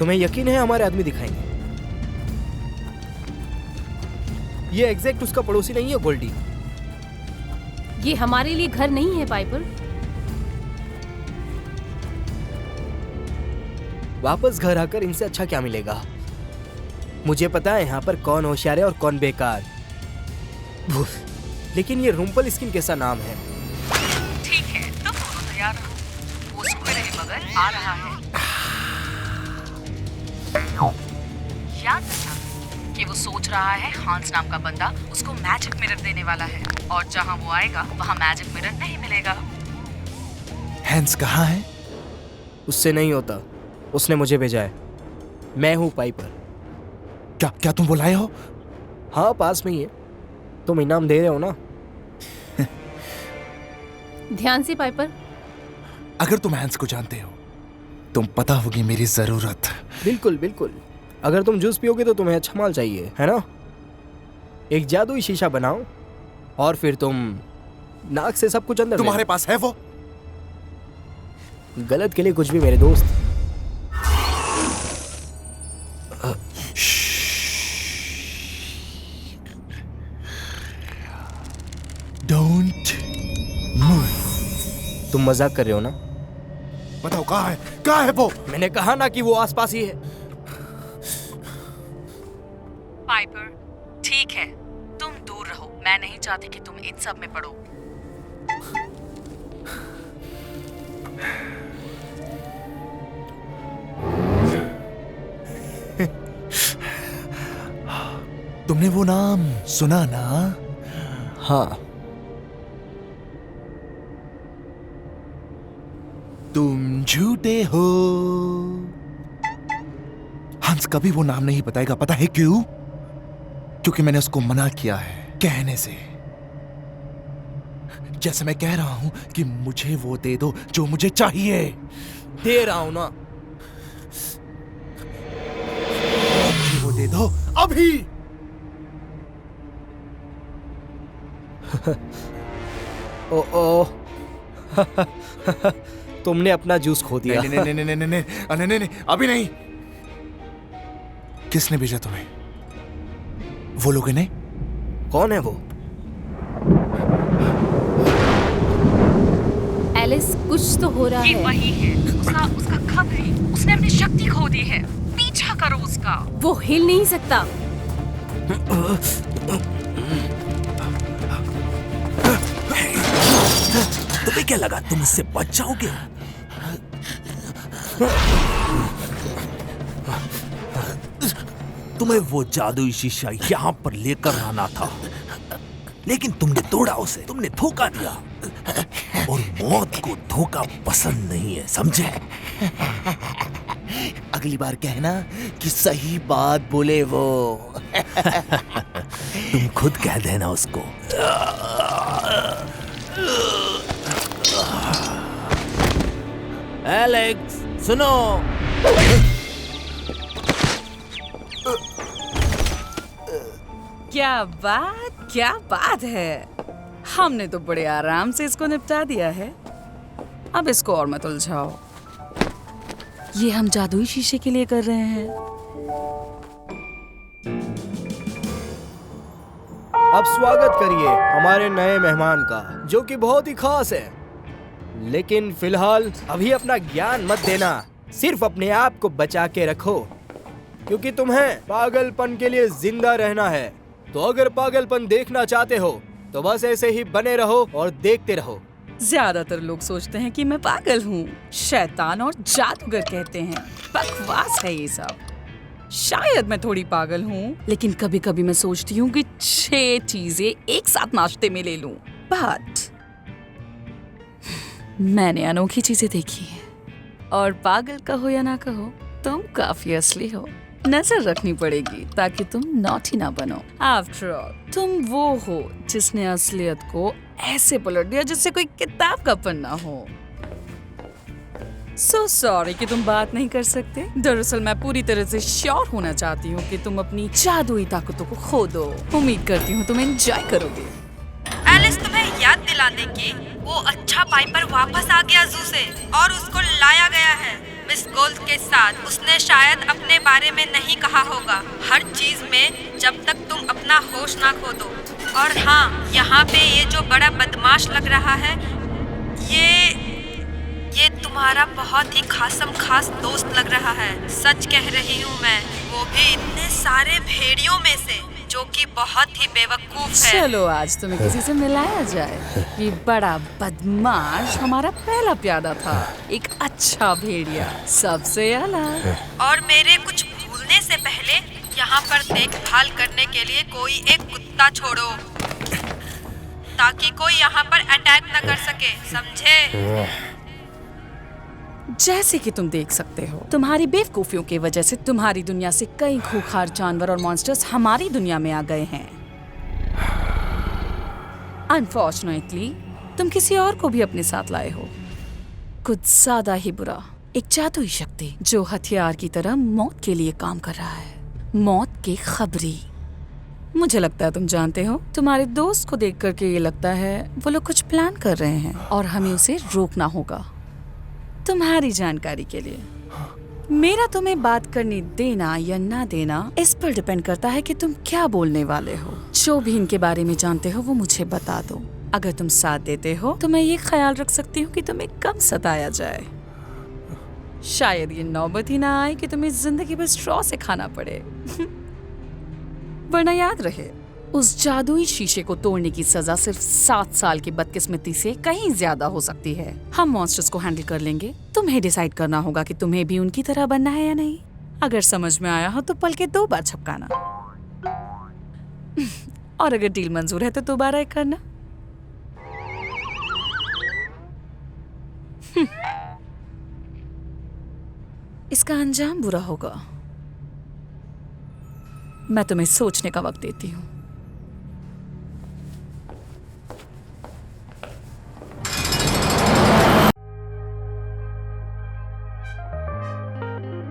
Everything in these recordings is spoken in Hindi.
तुम्हें यकीन है हमारे आदमी दिखाएंगे? ये एग्जैक्ट उसका पड़ोसी नहीं है गोल्डी? ये हमारे लिए घर नहीं है पाइपर। वापस घर आकर इनसे अच्छा क्या मिलेगा? मुझे पता है यहाँ पर कौन होशियार है और कौन बेकार। लेकिन ये रुम्पल स्किन कैसा नाम है? ठीक है, तो दोनों तैयार रहो। वो स्क्विड मगर आ रहा है। याद रखना कि वो सोच रहा है हांस नाम का बंदा उसको मैजिक मिरर देने वाला है, और जहाँ वो आएगा वहाँ मैजिक मिरर नहीं मिलेगा। हैंस कहाँ है? उससे नहीं होता, उसने मुझे भेजा है। मैं हूँ पाइपर। क्या तुम बुलाए हो? हाँ, पास में ही है। तुम इनाम दे रहे हो ना? ध्यान से पाइपर। अगर तुम हैंस को जानते हो, तुम पता होगी मेरी जरूरत। बिल्कुल बिल्कुल। अगर तुम जूस पियोगे तो तुम्हें अच्छा माल चाहिए, है ना? एक जादुई शीशा बनाओ और फिर तुम नाक से सब कुछ अंदर। तुम्हारे पास है वो? गलत के लिए कुछ भी मेरे दोस्त। Don't move. तुम मजाक कर रहे हो ना? बताओ कहाँ है वो? मैंने कहा ना कि वो आसपास ही है। पाइपर, ठीक है, तुम दूर रहो। मैं नहीं चाहती कि तुम इन सब में पड़ो। तुमने वो नाम सुना ना? हाँ। तुम झूठे हो। हंस कभी वो नाम नहीं बताएगा। पता है क्यों? क्योंकि मैंने उसको मना किया है कहने से। जैसे मैं कह रहा हूं कि मुझे वो दे दो जो मुझे चाहिए। दे रहा हूं ना। वो दे दो अभी। ओ तुमने अपना जूस खो दिया। नहीं, अभी नहीं। किसने भेजा तुम्हें? वो लोग ने? कौन है वो? एलिस, कुछ तो हो रहा ये है। वही है। उसका खब है। उसने अपनी शक्ति खो दी है। पीछा करो उसका। वो हिल नहीं सकता। तुम्हें क्या लगा तुम इससे बच जाओगे? तुम्हें वो जादुई शीशा यहाँ पर लेकर आना था, लेकिन तुमने तोड़ा उसे। तुमने धोखा दिया, और मौत को धोखा पसंद नहीं है, समझे? अगली बार कहना कि सही बात बोले वो। तुम खुद कह देना उसको। एलेक्स, सुनो। क्या बात है। हमने तो बड़े आराम से इसको निपटा दिया है। अब इसको और मत उलझाओ। ये हम जादुई शीशे के लिए कर रहे हैं। अब स्वागत करिए हमारे नए मेहमान का, जो कि बहुत ही खास है। लेकिन फिलहाल अभी अपना ज्ञान मत देना, सिर्फ अपने आप को बचा के रखो, क्योंकि तुम्हें पागलपन के लिए जिंदा रहना है। तो अगर पागलपन देखना चाहते हो तो बस ऐसे ही बने रहो और देखते रहो। ज्यादातर लोग सोचते हैं कि मैं पागल हूँ, शैतान और जादूगर कहते हैं। बकवास है ये सब। शायद मैं थोड़ी पागल हूँ, लेकिन कभी कभी मैं सोचती हूँ कि 6 चीजें एक साथ नाश्ते में ले लूं। बट मैंने अनोखी चीजें देखी है, और पागल कहो या ना कहो, तुम काफी असली हो। नजर रखनी पड़ेगी ताकि तुम नॉटी ना बनो। आफ्टर ऑल तुम वो हो जिसने असलियत को ऐसे पलट दिया जिससे कोई किताब का पन्ना हो। सो सॉरी कि तुम बात नहीं कर सकते। दरअसल मैं पूरी तरह से श्योर होना चाहती हूँ कि तुम अपनी जादुई ताकतों को खो दो। उम्मीद करती हूँ तुम एंजॉय करोगे। एलिस, तुम्हें याद दिला दे कि वो अच्छा पाइपर वापस आ गया जू से, और उसको लाया गया है। मिस गोल्ड के साथ। उसने शायद अपने बारे में नहीं कहा होगा, हर चीज में, जब तक तुम अपना होश ना खो दो। और हाँ, यहाँ पे ये जो बड़ा बदमाश लग रहा है, ये तुम्हारा बहुत ही खास दोस्त लग रहा है। सच कह रही हूँ मैं, वो भी इतने सारे भेड़ियों में से, जो कि बहुत ही बेवकूफ है। चलो आज तुम्हें किसी से मिलाया जाए। ये बड़ा बदमाश हमारा पहला प्यादा था, एक अच्छा भेड़िया, सबसे अलग। और मेरे कुछ भूलने से पहले यहाँ पर देखभाल करने के लिए कोई एक कुत्ता छोड़ो, ताकि कोई यहाँ पर अटैक न कर सके, समझे? जैसे कि तुम देख सकते हो, तुम्हारी बेवकूफियों की वजह से तुम्हारी दुनिया से कई खूंखार जानवर और मॉन्स्टर्स हमारी दुनिया में आ गए हैं। अनफॉर्चुनेटली तुम किसी और को भी अपने साथ लाए हो, कुछ ज्यादा ही बुरा, एक जादुई शक्ति जो हथियार की तरह मौत के लिए काम कर रहा है, मौत की खबरी। मुझे लगता है तुम जानते हो, तुम्हारे दोस्त को देख करके ये लगता है वो लोग कुछ प्लान कर रहे हैं और हमें उसे रोकना होगा। तुम्हारी जानकारी के लिए, मेरा तुम्हें बात करने देना या ना देना इस पर डिपेंड करता है कि तुम क्या बोलने वाले हो। जो भी इनके बारे में जानते हो वो मुझे बता दो। अगर तुम साथ देते हो तो मैं ये ख्याल रख सकती हूँ कि तुम्हें कम सताया जाए। शायद ये नौबत ही ना आए कि तुम्हें जिंदगी भर स्ट्रॉ से खाना पड़े। वरना याद रहे, उस जादुई शीशे को तोड़ने की सजा सिर्फ 7 साल की बदकिस्मती से कहीं ज्यादा हो सकती है। हम मॉन्स्टर्स को हैंडल कर लेंगे, तुम्हें डिसाइड करना होगा कि तुम्हें भी उनकी तरह बनना है या नहीं। अगर समझ में आया हो तो पल के 2 बार छपकाना, और अगर डील मंजूर है तो दोबारा एक करना। इसका अंजाम बुरा होगा। मैं तुम्हें सोचने का वक्त देती हूँ।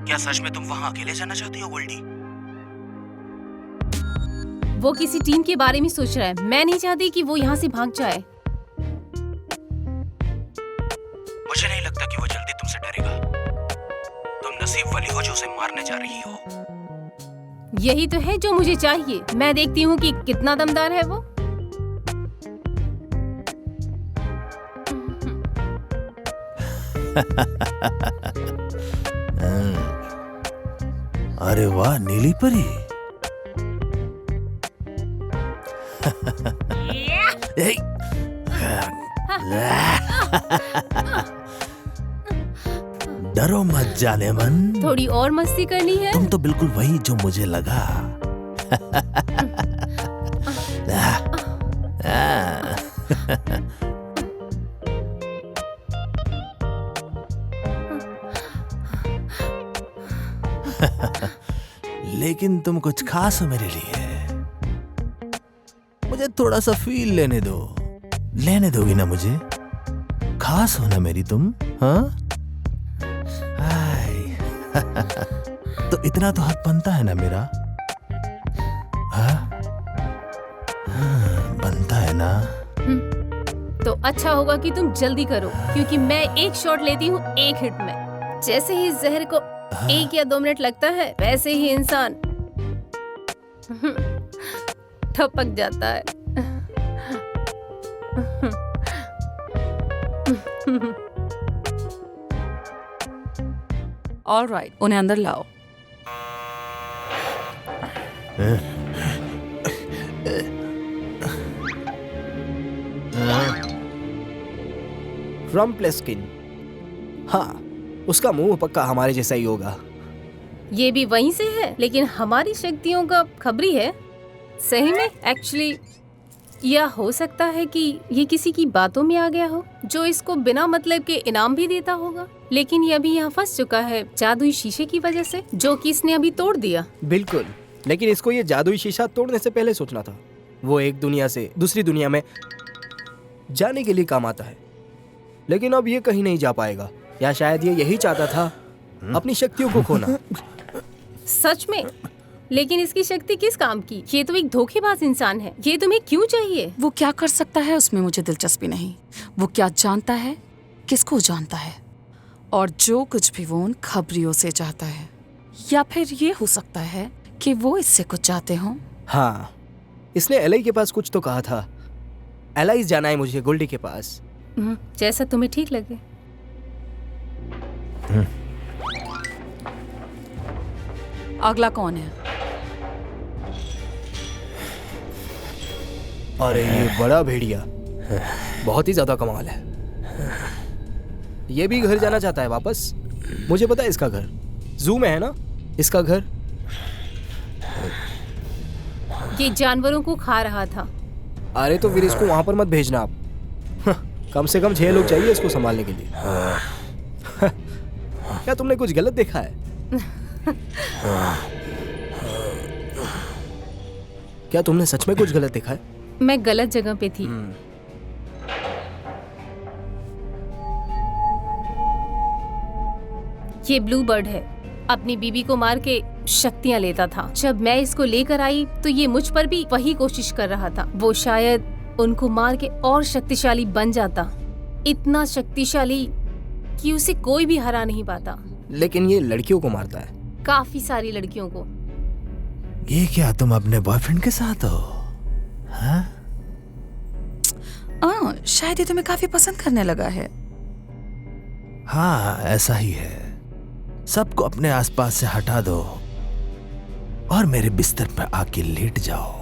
क्या सच में तुम वहां अकेले जाना चाहती हो गोल्डी? वो किसी टीम के बारे में सोच रहा है। मैं नहीं चाहती कि वो यहाँ से भाग जाए। मुझे नहीं लगता कि वो जल्दी तुमसे डरेगा। तुम नसीब वाली हो जो उसे मारने जा रही हो। यही तो है जो मुझे चाहिए। मैं देखती हूँ कि कितना दमदार है वो। अरे वाह, नीली परी। डरो मत जाने मन। थोड़ी और मस्ती करनी है? तुम तो बिल्कुल वही जो मुझे लगा। लेकिन तुम कुछ खास हो मेरे लिए। मुझे थोड़ा सा फील लेने दो। लेने दोगी ना मुझे? खास हो ना मेरी तुम, हाँ? तो इतना तो हक बनता है ना मेरा, हाँ? बनता है ना? तो अच्छा होगा कि तुम जल्दी करो, क्योंकि मैं एक शॉट लेती हूँ एक हिट में। जैसे ही जहर को 1 या 2 मिनट लगता है, वैसे ही इंसान ठपक जाता है। ऑलराइट, उन्हें अंदर लाओ। रम्प्लेस्किन, हाँ, उसका मुंह पक्का हमारे जैसा ही होगा। ये भी वहीं से है, लेकिन हमारी शक्तियों का खबरी है। सही में? एक्चुअली या हो सकता है कि ये किसी की बातों में आ गया हो, जो इसको बिना मतलब के इनाम भी देता होगा। लेकिन ये अभी यहाँ फंस चुका है जादुई शीशे की वजह से, जो कि इसने अभी तोड़ दिया। बिल्कुल, लेकिन इसको ये जादुई शीशा तोड़ने से पहले सोचना था। वो एक दुनिया से दूसरी दुनिया में जाने के लिए काम आता है, लेकिन अब ये कहीं नहीं जा पाएगा। या शायद ये यही चाहता था, अपनी शक्तियों को खोना। सच में? लेकिन इसकी शक्ति किस काम की? ये तो एक धोखेबाज इंसान है। ये तुम्हें क्यों चाहिए? वो क्या कर सकता है उसमें मुझे दिलचस्पी नहीं। वो क्या जानता है, किसको जानता है, और जो कुछ भी वो उन खबरियों से चाहता है, या फिर ये हो सकता है कि वो इससे कुछ चाहते हों। हाँ, इसने एलआई के पास कुछ तो कहा था। एलआई जाना है मुझे गोल्डी के पास। जैसा तुम्हें ठीक लगे। अगला कौन है? अरे ये बड़ा भेड़िया बहुत ही ज्यादा कमाल है। ये भी घर जाना चाहता है वापस। मुझे पता है इसका घर जू में है ना, इसका घर। ये जानवरों को खा रहा था। अरे तो फिर इसको वहां पर मत भेजना आप। कम से कम 6 लोग चाहिए इसको संभालने के लिए। क्या तुमने कुछ गलत देखा है? क्या तुमने सच में कुछ गलत देखा है? मैं गलत जगह पे थी। ये ब्लू बर्ड है, अपनी बीबी को मार के शक्तियां लेता था। जब मैं इसको लेकर आई तो ये मुझ पर भी वही कोशिश कर रहा था। वो शायद उनको मार के और शक्तिशाली बन जाता, इतना शक्तिशाली कि उसे कोई भी हरा नहीं पाता। लेकिन ये लड़कियों को मारता है। काफी सारी लड़कियों को। ये क्या तुम अपने बॉयफ्रेंड के साथ हो? हाँ? शायद ये तुम्हें काफी पसंद करने लगा है। हाँ, ऐसा ही है। सबको अपने आसपास से हटा दो और मेरे बिस्तर पर आके लेट जाओ।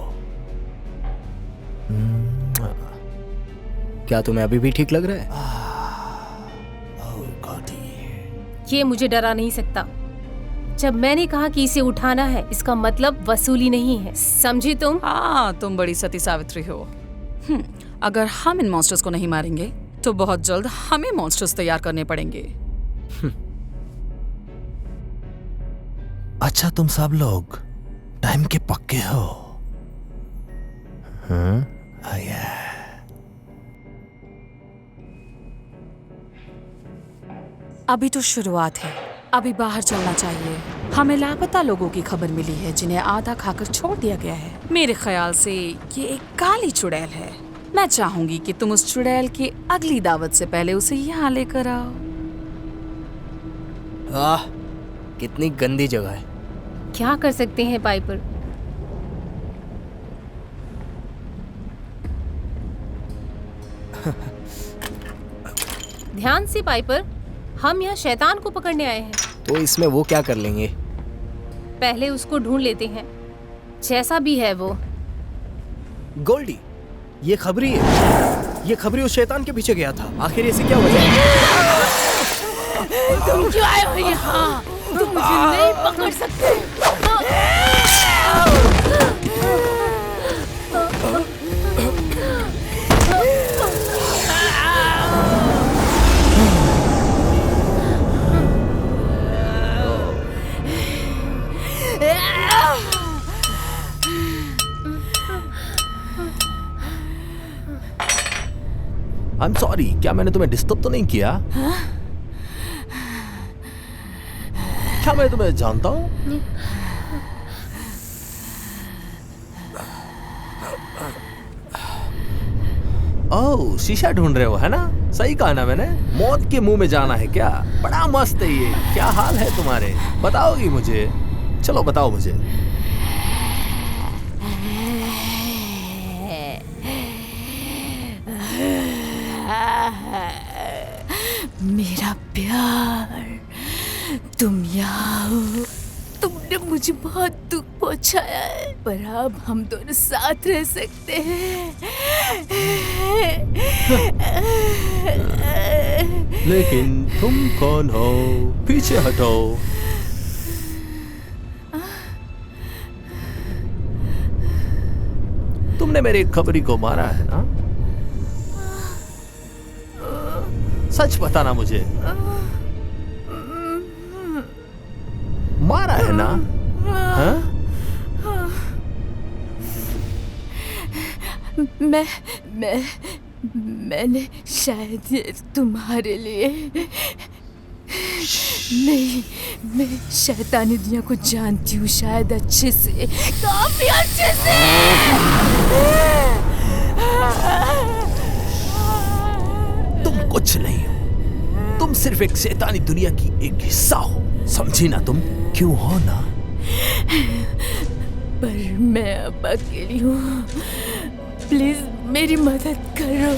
क्या तुम्हें अभी भी ठीक लग रहा है? ये मुझे डरा नहीं सकता। जब मैंने कहा कि इसे उठाना है, इसका मतलब वसूली नहीं है, समझी तुम? हाँ, तुम बड़ी सती सावित्री हो। अगर हम इन मॉन्स्टर्स को नहीं मारेंगे तो बहुत जल्द हमें मॉन्स्टर्स तैयार करने पड़ेंगे। अच्छा, तुम सब लोग टाइम के पक्के हो? अभी तो शुरुआत है, अभी बाहर चलना चाहिए। हमें लापता लोगों की खबर मिली है जिन्हें आधा खाकर छोड़ दिया गया है। मेरे ख्याल से ये एक काली चुड़ैल है। मैं चाहूंगी कि तुम उस चुड़ैल की अगली दावत से पहले उसे यहाँ लेकर आओ। आह, कितनी गंदी जगह है। क्या कर सकते हैं पाइपर? ध्यान से पाइपर, हम यहाँ शैतान को पकड़ने आए हैं। तो इसमें वो क्या कर लेंगे? पहले उसको ढूंढ लेते हैं, जैसा भी है वो। गोल्डी, ये खबरी है। ये खबरी उस शैतान के पीछे गया था। आखिर इसे क्या वजह है? तुम क्यों आए हो यहाँ? तुम मुझे नहीं पकड़ सकते। I'm sorry, क्या मैंने तुम्हें डिस्टर्ब तो नहीं किया? क्या मैं तुम्हें जानता हूँ? ओह, शीशा ढूंढ रहे हो है ना? सही कहा ना मैंने? मौत के मुंह में जाना है क्या? बड़ा मस्त है ये। क्या हाल है तुम्हारे? बताओगी मुझे? चलो बताओ मुझे। मेरा प्यार, तुम यहाँ हो। तुमने मुझे बहुत दुख पहुंचाया है, पर अब हम दोनों साथ रह सकते हैं। लेकिन तुम कौन हो? पीछे हटो। तुमने मेरे खबरी को मारा है ना? सच बताना मुझे। मारा है ना? हाँ? मैंने शायद तुम्हारे लिए नहीं, मैं शैतानी दुनिया को जानती हूँ शायद अच्छे से, काफी अच्छे से। तुम कुछ नहीं हो, तुम सिर्फ एक शैतानी दुनिया की एक हिस्सा हो, समझी ना तुम? क्यों हो ना? पर मैं अब अकेली हूँ, प्लीज मेरी मदद करो।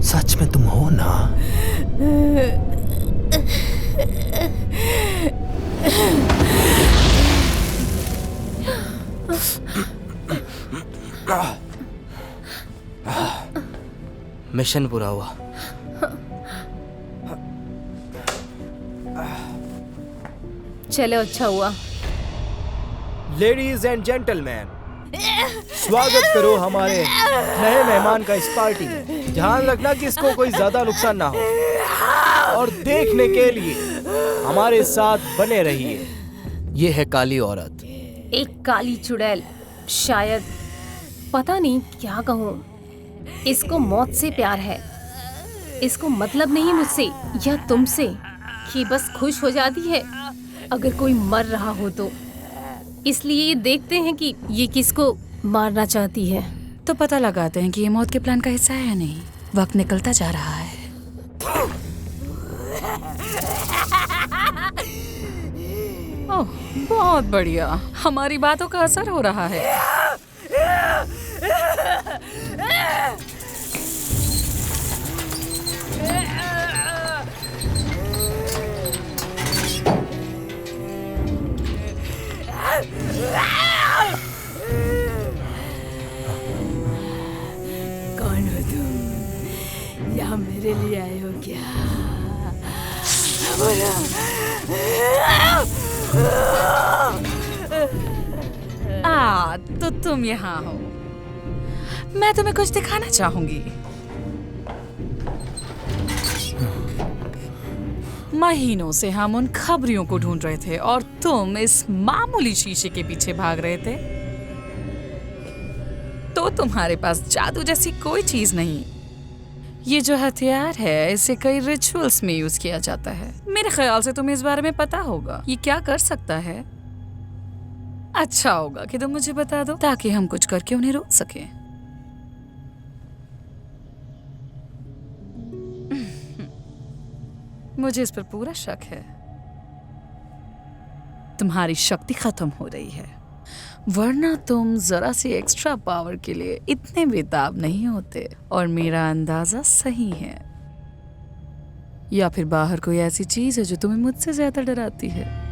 सच में तुम हो ना? मिशन पूरा हुआ। चलो अच्छा हुआ। लेडीज एंड जेंटलमैन, स्वागत करो हमारे नए मेहमान का इस पार्टी में। ध्यान रखना कि इसको कोई ज्यादा नुकसान ना हो, और देखने के लिए हमारे साथ बने रहिए। ये है काली औरत। एक काली चुड़ैल, शायद, पता नहीं क्या कहूँ। इसको मौत से प्यार है। इसको मतलब नहीं मुझसे या तुमसे कि बस खुश हो जाती है अगर कोई मर रहा हो तो। इसलिए ये देखते हैं कि ये किसको मारना चाहती है। तो पता लगाते हैं कि ये मौत के प्लान का हिस्सा है या नहीं। वक्त निकलता जा रहा है। ओह, बहुत बढ़िया, हमारी बातों का असर हो रहा है। कौन हो तुम? यहाँ मेरे लिए आए हो क्या? तो तुम यहाँ हो। मैं तुम्हें कुछ दिखाना चाहूंगी। महीनों से हम उन खबरियों को ढूंढ रहे थे और तुम इस मामूली शीशे के पीछे भाग रहे थे। तो तुम्हारे पास जादू जैसी कोई चीज नहीं। ये जो हथियार है, इसे कई रिचुअल्स में यूज किया जाता है। मेरे ख्याल से तुम्हें इस बारे में पता होगा। ये क्या कर सकता है? अच्छा होगा कि तुम मुझे बता दो ताकि हम कुछ करके उन्हें रोक सकें। मुझे इस पर पूरा शक है। तुम्हारी शक्ति खत्म हो रही है, वरना तुम जरा सी एक्स्ट्रा पावर के लिए इतने बेताब नहीं होते। और मेरा अंदाजा सही है, या फिर बाहर कोई ऐसी चीज है जो तुम्हें मुझसे ज्यादा डराती है।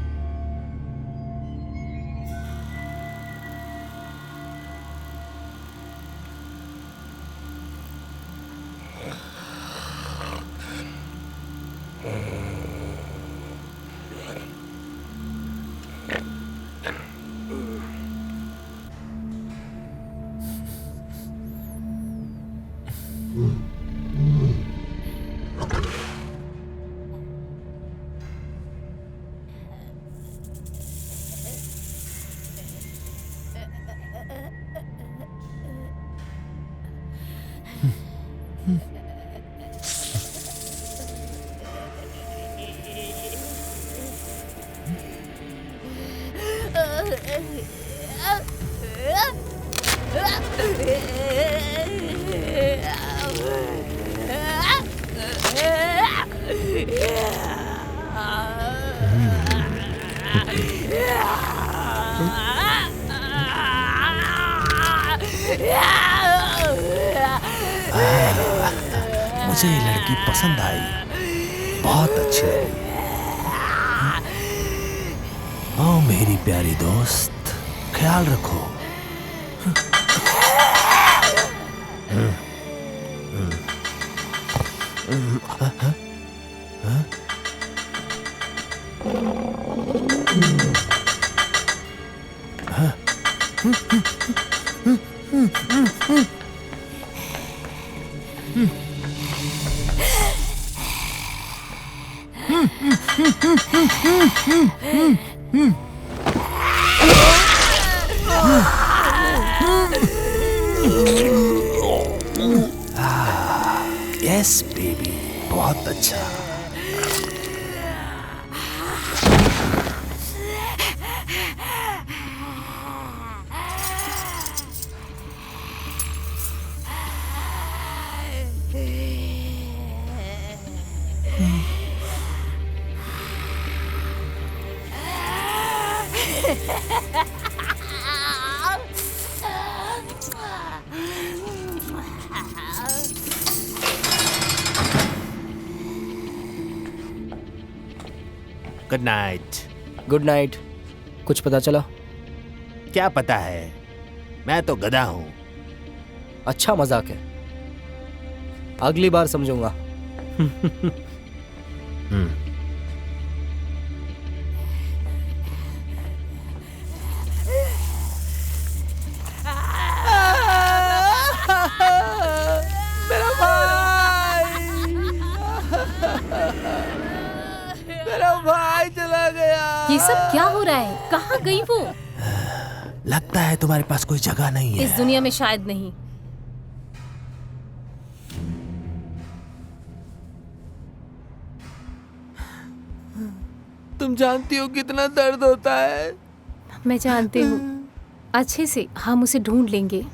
मुझे ये लड़की पसंद आई, बहुत अच्छी लगी। ओ मेरी प्यारी दोस्त, ख्याल रखो। यस बेबी, बहुत अच्छा। Good night. Good night. कुछ पता चला? क्या पता है, मैं तो गधा हूँ। अच्छा मजाक है, अगली बार समझूंगा। मेरा भाई, मेरा भाई चला गया। ये सब क्या हो रहा है? कहाँ गई वो? लगता है तुम्हारे पास कोई जगह नहीं है। इस दुनिया में शायद नहीं। तुम जानती हो कितना दर्द होता है। मैं जानती हूँ अच्छे से। हम उसे ढूंढ लेंगे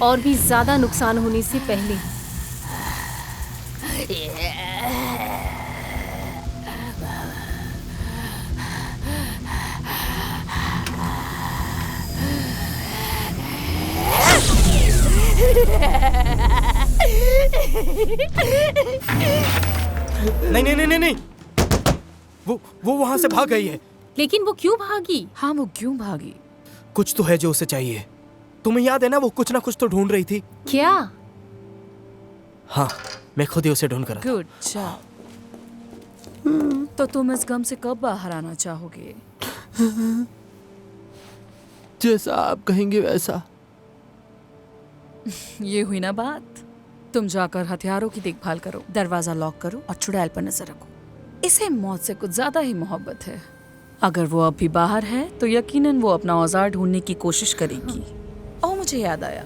और भी ज्यादा नुकसान होने से पहले। नहीं नहीं नहीं नहीं नहीं, वो वहां से भाग गई है। लेकिन वो क्यों भागी? हाँ, वो क्यों भागी? कुछ तो है जो उसे चाहिए। तुम्हें याद है ना, वो कुछ ना कुछ तो ढूंढ रही थी। क्या? हाँ, मैं खुद ही उसे ढूंढ कर। Good job. तो तुम इस गम से कब बाहर आना चाहोगे? जैसा आप कहेंगे वैसा। ये हुई ना बात। तुम जाकर हथियारों की देखभाल करो, दरवाजा लॉक करो और चुड़ैल पर नजर रखो। इसे मौत से कुछ ज्यादा ही मोहब्बत है। अगर वो अब भी बाहर है तो यकीनन वो अपना औजार ढूंढने की कोशिश करेगी। और मुझे याद आया,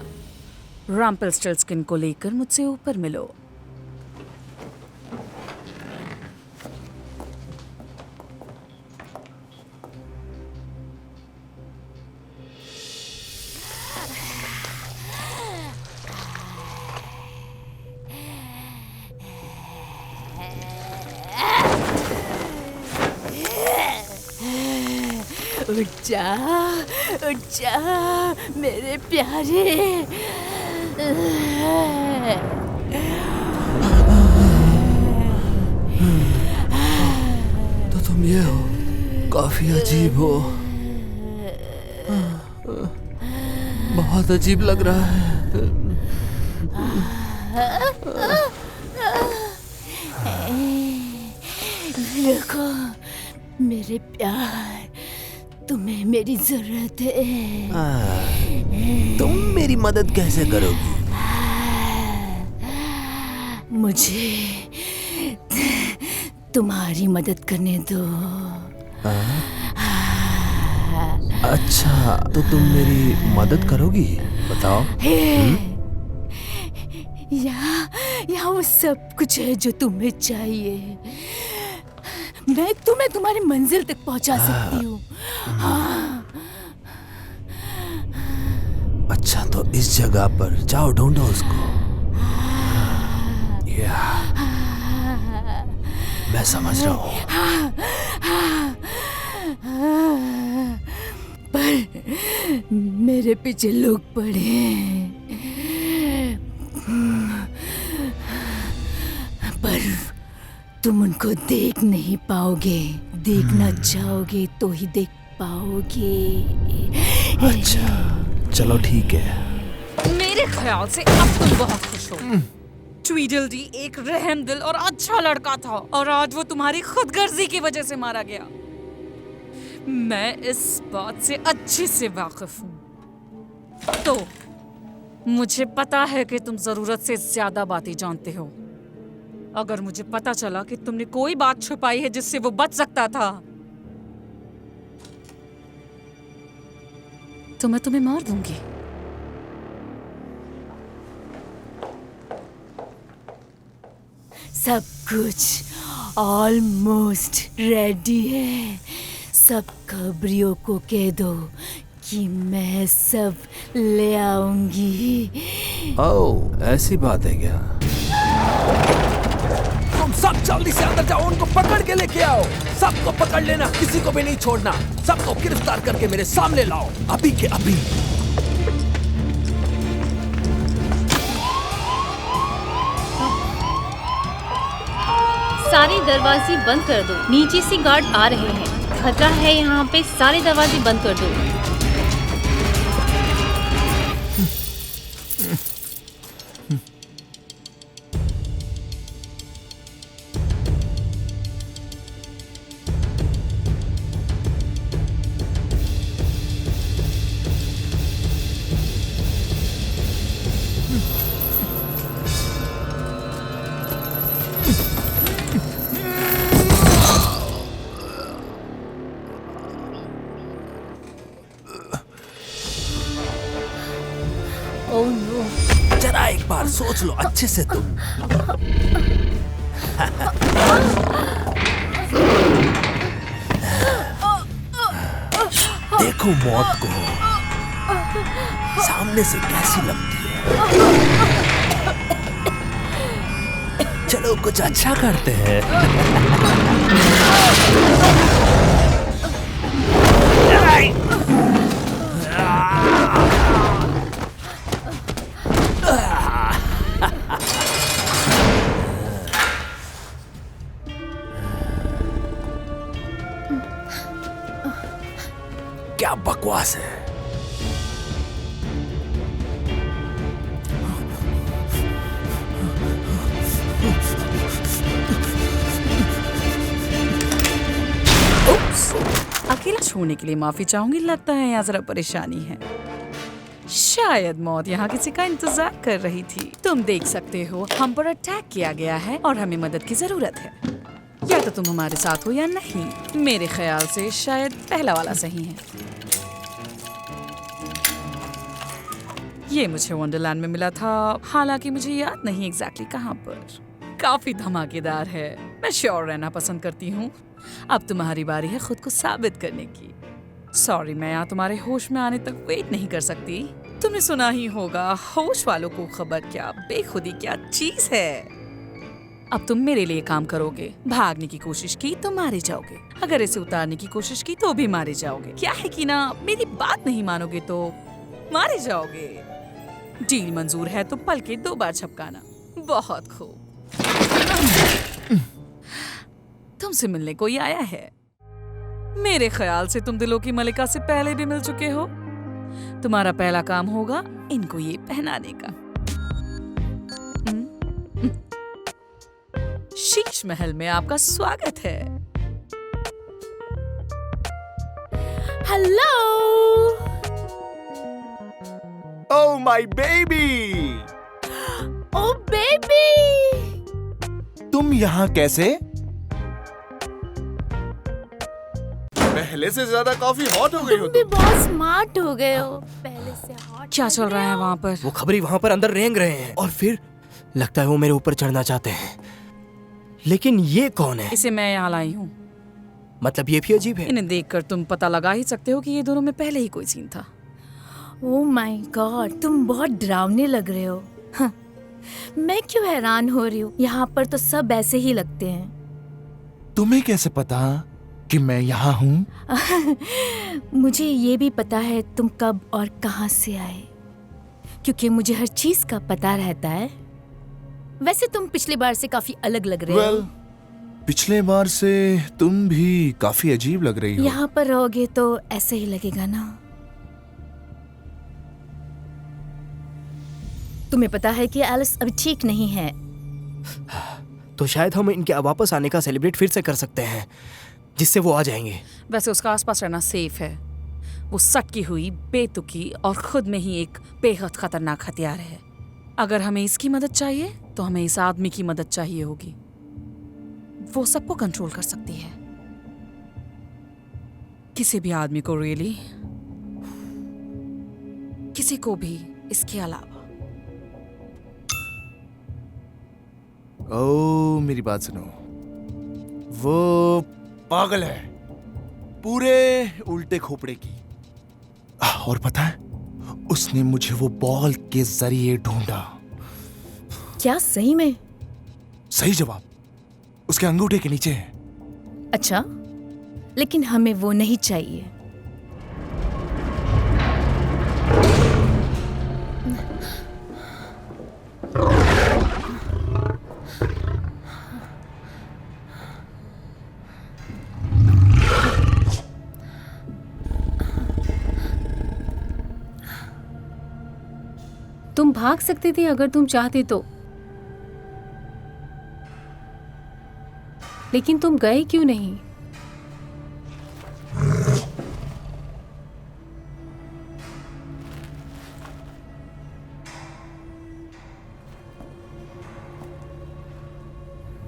रैम्पलस्टिल्टस्किन को लेकर मुझसे ऊपर मिलो। उठ जा मेरे प्यारे। तो तुम ये हो, काफी अजीब हो। बहुत अजीब लग रहा है। देखो मेरे प्यार, तुम्हें मेरी जरूरत है। तुम मेरी मदद कैसे करोगी? मुझे तुम्हारी मदद करने दो। अच्छा, तो तुम मेरी मदद करोगी? बताओ। यहाँ वो सब कुछ है जो तुम्हें चाहिए। मैं तुम्हें तुम्हारी मंजिल तक पहुंचा सकती हूँ। अच्छा, तो इस जगह पर जाओ, ढूंढो उसको। मैं समझ रहा हूँ। पर मेरे पीछे लोग पड़े हैं। पर तुम उनको देख नहीं पाओगे। देखना चाहोगे तो ही देख पाओगे। अच्छा, चलो ठीक है। मेरे ख्याल से अब तुम बहुत खुश हो। ट्वीडलडी एक रहमदिल और अच्छा लड़का था और आज वो तुम्हारी खुदगर्जी की वजह से मारा गया। मैं इस बात से अच्छे से वाकिफ हूँ। तो मुझे पता है कि तुम जरूरत से ज्यादा बातें जानते हो। अगर मुझे पता चला कि तुमने कोई बात छुपाई है जिससे वो बच सकता था, तो मैं तुम्हें मार दूंगी। सब कुछ ऑलमोस्ट रेडी है। सब खबरियों को कह दो कि मैं सब ले आऊंगी। ओह, ऐसी बात है क्या? तुम सब जल्दी से अंदर जाओ, उनको पकड़ के लेके आओ। सबको पकड़ लेना, किसी को भी नहीं छोड़ना। सबको गिरफ्तार करके मेरे सामने लाओ, अभी के अभी। सारे दरवाजे बंद कर दो, नीचे से गार्ड आ रहे हैं, खतरा है यहाँ पे, सारे दरवाजे बंद कर दो। Oh no. जरा एक बार सोच लो अच्छे से तुम। देखो मौत को सामने से कैसी लगती है। चलो कुछ अच्छा करते हैं। क्या बकवास है। अकेला छोड़ने के लिए माफी चाहूंगी, लगता है यहाँ जरा परेशानी है। शायद मौत यहाँ किसी का इंतजार कर रही थी। तुम देख सकते हो हम पर अटैक किया गया है और हमें मदद की जरूरत है। या तो तुम हमारे साथ हो या नहीं। मेरे ख्याल से शायद पहला वाला सही है। ये मुझे वंडरलैंड में मिला था, हालांकि मुझे याद नहीं एग्जैक्टली कहाँ पर। काफी धमाकेदार है। मैं श्योर रहना पसंद करती हूँ। अब तुम्हारी बारी है खुद को साबित करने की। सॉरी, मैं यहाँ तुम्हारे होश में आने तक वेट नहीं कर सकती। तुमने सुना ही होगा, होश वालों को खबर क्या, बेखुदी क्या चीज है। अब तुम मेरे लिए काम करोगे। भागने की कोशिश की तो मारे जाओगे, अगर इसे उतारने की कोशिश की तो भी मारे जाओगे। क्या है कि ना, मेरी बात नहीं मानोगे तो मारे जाओगे। डील मंजूर है तो पल के 2 बार छपकाना। बहुत खूब। तुमसे मिलने कोई आया है। मेरे ख्याल से तुम दिलों की मलिका से पहले भी मिल चुके हो। तुम्हारा पहला काम होगा इनको ये पहनाने का। शीश महल में आपका स्वागत है। Hello. Oh my baby. Oh baby, तुम यहाँ कैसे? पहले से ज्यादा कॉफी हॉट हो गई हो तुम भी तुम। बहुत स्मार्ट हो गए हो। पहले से हॉट। क्या चल रहा है वहाँ पर? वो खबरी वहां पर अंदर रेंग रहे हैं और फिर लगता है वो मेरे ऊपर चढ़ना चाहते हैं। लेकिन ये कौन है? इसे मैं यहाँ लाई हूँ। मतलब ये भी अजीब है। इन्हें देखकर तुम पता लगा ही सकते हो कि ये दोनों में पहले ही कोई सीन था। ओह माय गॉड, तुम बहुत डरावने लग रहे हो। हाँ, मैं क्यों हैरान हो रही हूँ। यहाँ पर तो सब ऐसे ही लगते हैं। तुम्हें कैसे पता कि मैं यहाँ हूँ? मुझे ये भी पता है तुम कब और कहाँ से आए, क्योंकि मुझे हर चीज का पता रहता है। वैसे तुम पिछली बार से काफी अलग लग रहे हो। पिछले बार से तुम भी काफी अजीब लग रही हो। यहाँ पर रहोगे तो ऐसे ही लगेगा ना। तुम्हें पता है कि एलिस अभी ठीक नहीं है। तो शायद हम इनके वापस आने का सेलिब्रेट फिर से कर सकते हैं, जिससे वो आ जाएंगे। वैसे उसका आसपास रहना सेफ है। वो सटकी हुई, बेतुकी और खुद में ही एक बेहद खतरनाक हथियार है। अगर हमें इसकी मदद चाहिए तो हमें इस आदमी की मदद चाहिए होगी। वो सबको कंट्रोल कर सकती है, किसी भी आदमी को, रियली किसी को भी इसके अलावा। ओ मेरी बात सुनो, वो पागल है, पूरे उल्टे खोपड़े की। और पता है, उसने मुझे वो बॉल के जरिए ढूंढा। क्या सही में? सही जवाब। उसके अंगूठे के नीचे है। अच्छा, लेकिन हमें वो नहीं चाहिए। तुम भाग सकते थे अगर तुम चाहते तो, लेकिन तुम गए क्यों नहीं?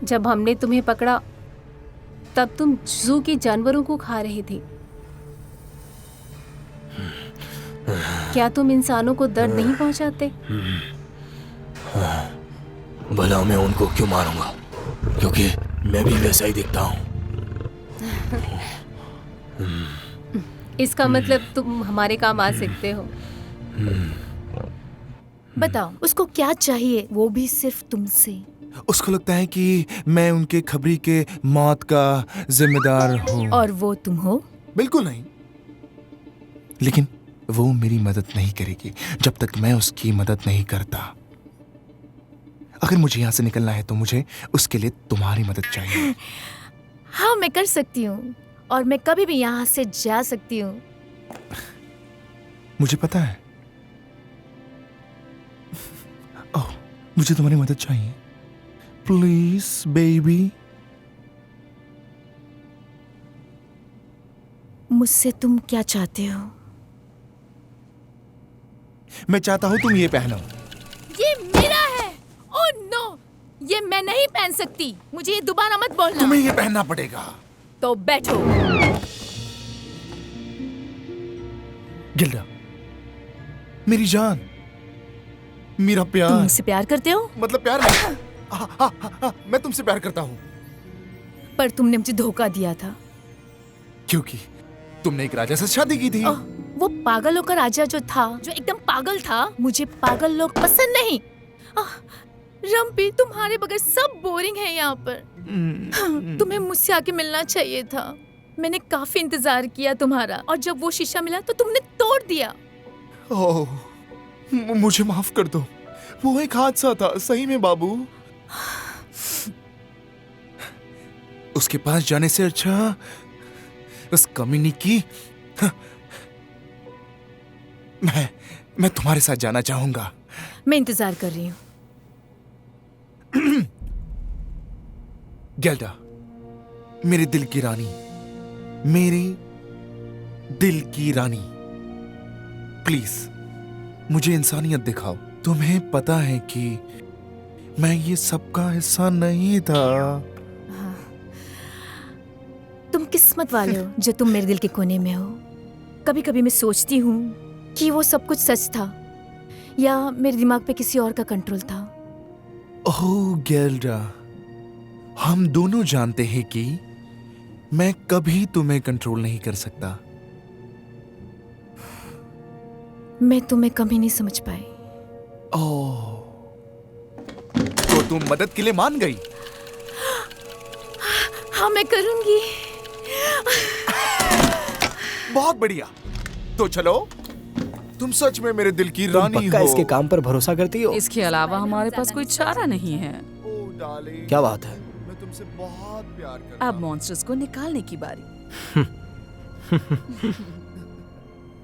जब हमने तुम्हें पकड़ा तब तुम जू के जानवरों को खा रहे थे। क्या तुम इंसानों को दर्द नहीं पहुंचाते? भला मैं उनको क्यों मारूंगा, क्योंकि मैं भी वैसा ही दिखता हूँ। इसका मतलब तुम हमारे काम आ सकते हो। बताओ उसको क्या चाहिए, वो भी सिर्फ तुमसे। उसको लगता है कि मैं उनके खबरी के मौत का जिम्मेदार हूँ। और वो तुम हो? बिल्कुल नहीं, लेकिन वो मेरी मदद नहीं करेगी जब तक मैं उसकी मदद नहीं करता। अगर मुझे यहाँ से निकलना है तो मुझे उसके लिए तुम्हारी मदद चाहिए। हाँ, मैं कर सकती हूँ और मैं कभी भी यहाँ से जा सकती हूँ। मुझे पता है। ओह, मुझे तुम्हारी मदद चाहिए। Please baby. मुझसे तुम क्या चाहते हो? मैं चाहता हूँ तुम ये पहनो। ये मेरा है। ओह नो, ये मैं नहीं पहन सकती। मुझे ये दोबारा मत बोलना। तुम्हें ये पहनना पड़ेगा। तो बैठो। गिल्डा, मेरी जान, मेरा प्यार। तुम मुझसे प्यार करते हो? मतलब प्यार नहीं। मैं तुमसे प्यार करता हूँ। पर तुमने मुझे धोखा दिया था। क्योंकि तुमने एक राजा से शादी की थी। वो पागलों का राजा जो था, जो एकदम पागल था। मुझे पागल लोग पसंद नहीं। रम्पी, तुम्हारे बगैर सब बोरिंग है यहाँ पर। तुम्हें मुझसे आके मिलना चाहिए था। मैंने काफी इंतजार किया तुम्हारा, और जब वो शीशा मिला तो तुमने तोड़ दिया। ओह, मुझे माफ कर दो। वो एक हादसा था, सही में बाबू। उसके पास जाने से अच्छा उस कमीनी की मैं तुम्हारे साथ जाना चाहूंगा। मैं इंतजार कर रही हूँ। गेल्डा, मेरे दिल की रानी, मेरी दिल की रानी, प्लीज मुझे इंसानियत दिखाओ। तुम्हें पता है कि मैं ये सबका हिस्सा नहीं था। तुम किस्मत वाले हो जो तुम मेरे दिल के कोने में हो। कभी कभी मैं सोचती हूँ कि वो सब कुछ सच था, या मेरे दिमाग पे किसी और का कंट्रोल था। ओह गेल्डा, हम दोनों जानते हैं कि मैं कभी तुम्हें कंट्रोल नहीं कर सकता। मैं तुम्हें कभी नहीं समझ पाई। ओह, तो तुम मदद के लिए मान गई? हाँ, मैं करूंगी। बहुत बढ़िया। तो चलो, तुम सच में मेरे दिल की तुम रानी पक्का हो। इसके काम पर भरोसा करती हो? इसके अलावा हमारे पास कोई चारा नहीं है। ओह डार्लिंग, क्या बात है? मैं तुमसे बहुत प्यार करता अब हूं। मॉन्स्टर्स को निकालने की बारी।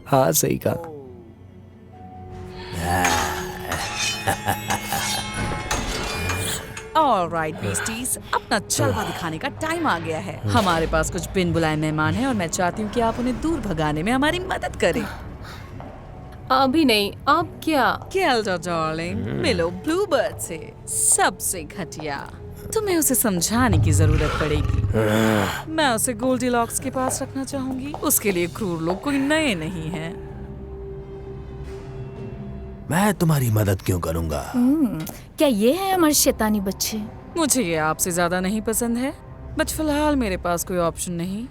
हाँ, सही कहा। ऑलराइट बीस्टीज, अपना जलवा दिखाने का टाइम आ गया है। हमारे पास कुछ बिन बुलाए मेहमान हैं और मैं चाहती हूँ कि आप उन्हें दूर भगाने में हमारी मदद करें। अभी नहीं, अब क्या? गेल्डा डार्लिंग, मिलो ब्लूबर्ड से, सबसे घटिया। तुम्हें उसे समझाने की जरूरत पड़ेगी। मैं उसे गोल्डीलॉक्स के पास रखना चाहूंगी। उसके लिए क्रूर लोग कोई नए नहीं हैं। मैं तुम्हारी मदद क्यों करूंगा? क्या ये है हमारे शैतानी बच्चे? मुझे ये आपसे ज्यादा नहीं पसंद है, बट फिलहाल मेरे पास कोई ऑप्शन नहीं।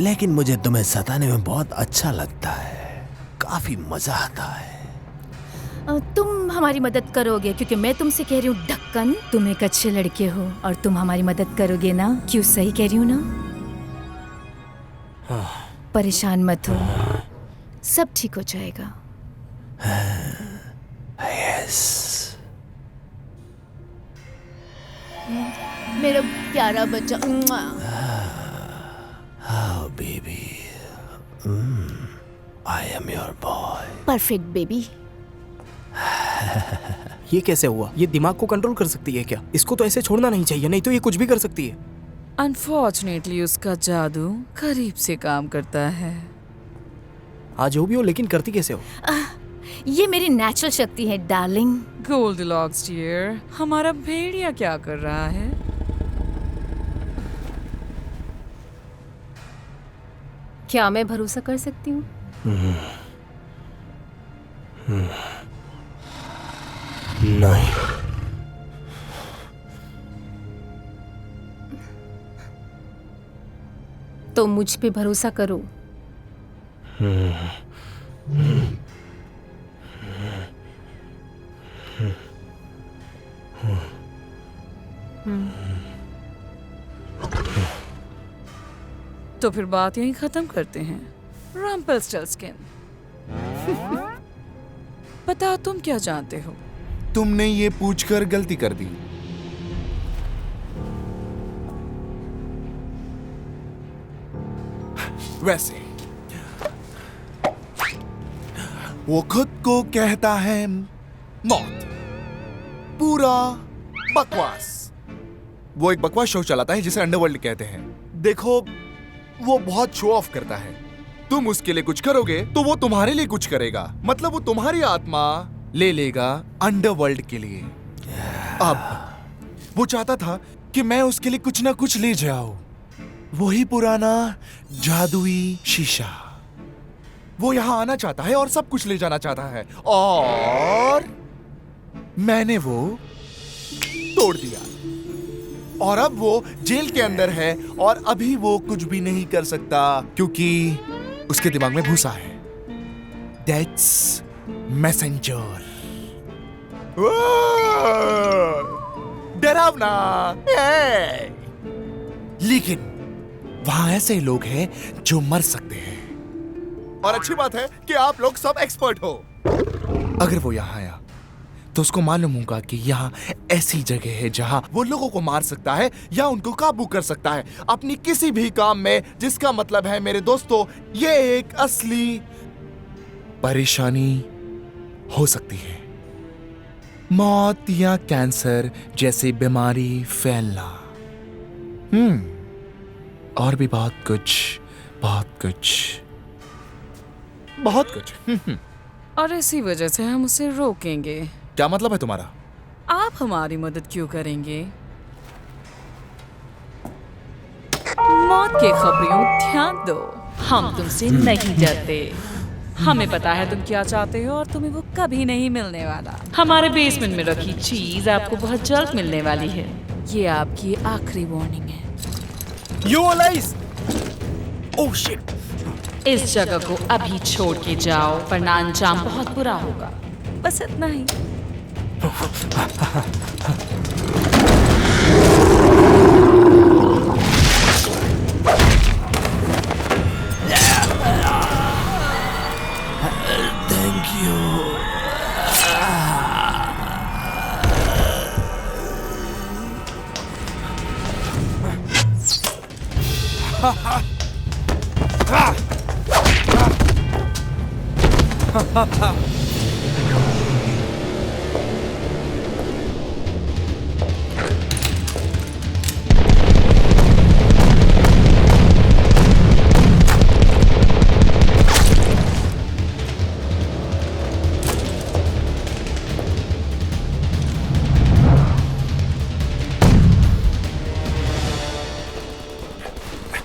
लेकिन मुझे तुम्हें सताने में बहुत अच्छा लगता है, काफी मजा आता है। तुम हमारी मदद करोगे क्योंकि मैं तुमसे कह रही हूँ ढक्कन, तुम एक अच्छे लड़के हो और तुम हमारी मदद करोगे ना? क्यों, सही कह रही हूँ ना? परेशान मत हो, सब ठीक हो जाएगा। मेरा प्यारा बच्चा। Baby, I am your boy. Perfect baby. ये कैसे हुआ? ये दिमाग को कंट्रोल कर सकती है क्या? इसको तो ऐसे छोड़ना नहीं चाहिए, नहीं तो ये कुछ भी कर सकती है। अनफॉर्चुनेटली उसका जादू करीब से काम करता है। आज जो भी हो, लेकिन करती कैसे हो? ये मेरी नेचुरल शक्ति है डार्लिंग। गोल्डलॉक्स डियर, हमारा भेड़िया क्या कर रहा है? क्या मैं भरोसा कर सकती हूँ? नहीं। तो मुझ पे भरोसा करो। तो फिर बात यहीं खत्म करते हैं। रम्पल्स्टिल्टस्किन, बताओ तुम क्या जानते हो? तुमने ये पूछकर गलती कर दी। वैसे वो खुद को कहता है मौत। पूरा बकवास। वो एक बकवास शो चलाता है जिसे अंडरवर्ल्ड कहते हैं। देखो, वो बहुत शो ऑफ करता है। तुम उसके लिए कुछ करोगे तो वो तुम्हारे लिए कुछ करेगा। मतलब वो तुम्हारी आत्मा ले लेगा अंडरवर्ल्ड के लिए। अब वो चाहता था कि मैं उसके लिए कुछ ना कुछ ले जाऊं। वही पुराना जादुई शीशा। वो यहां आना चाहता है और सब कुछ ले जाना चाहता है, और मैंने वो तोड़ दिया। और अब वो जेल के अंदर है और अभी वो कुछ भी नहीं कर सकता क्योंकि उसके दिमाग में भूसा है। That's messenger. डरावना है। लेकिन वहां ऐसे लोग हैं जो मर सकते हैं। और अच्छी बात है कि आप लोग सब एक्सपर्ट हो। अगर वो यहां आया तो उसको मालूम होगा कि यहाँ ऐसी जगह है जहां वो लोगों को मार सकता है या उनको काबू कर सकता है अपनी किसी भी काम में। जिसका मतलब है मेरे दोस्तों, ये एक असली परेशानी हो सकती है। मौत या कैंसर जैसी बीमारी फैलना। और भी बहुत कुछ। और इसी वजह से हम उसे रोकेंगे। क्या मतलब है तुम्हारा? आप हमारी मदद क्यों करेंगे? मौत के खबरियों, ध्यान दो, हम तुमसे नहीं डरते। हमें पता है तुम क्या चाहते हो और तुम्हें वो कभी नहीं मिलने वाला। हमारे बेसमेंट में रखी चीज आपको बहुत जल्द मिलने वाली है। ये आपकी आखिरी वार्निंग है। You all lies! Oh shit! इस जगह को अभी छोड़ के जाओ, वरना अंजाम बहुत बुरा होगा। बस इतना ही। Thank you.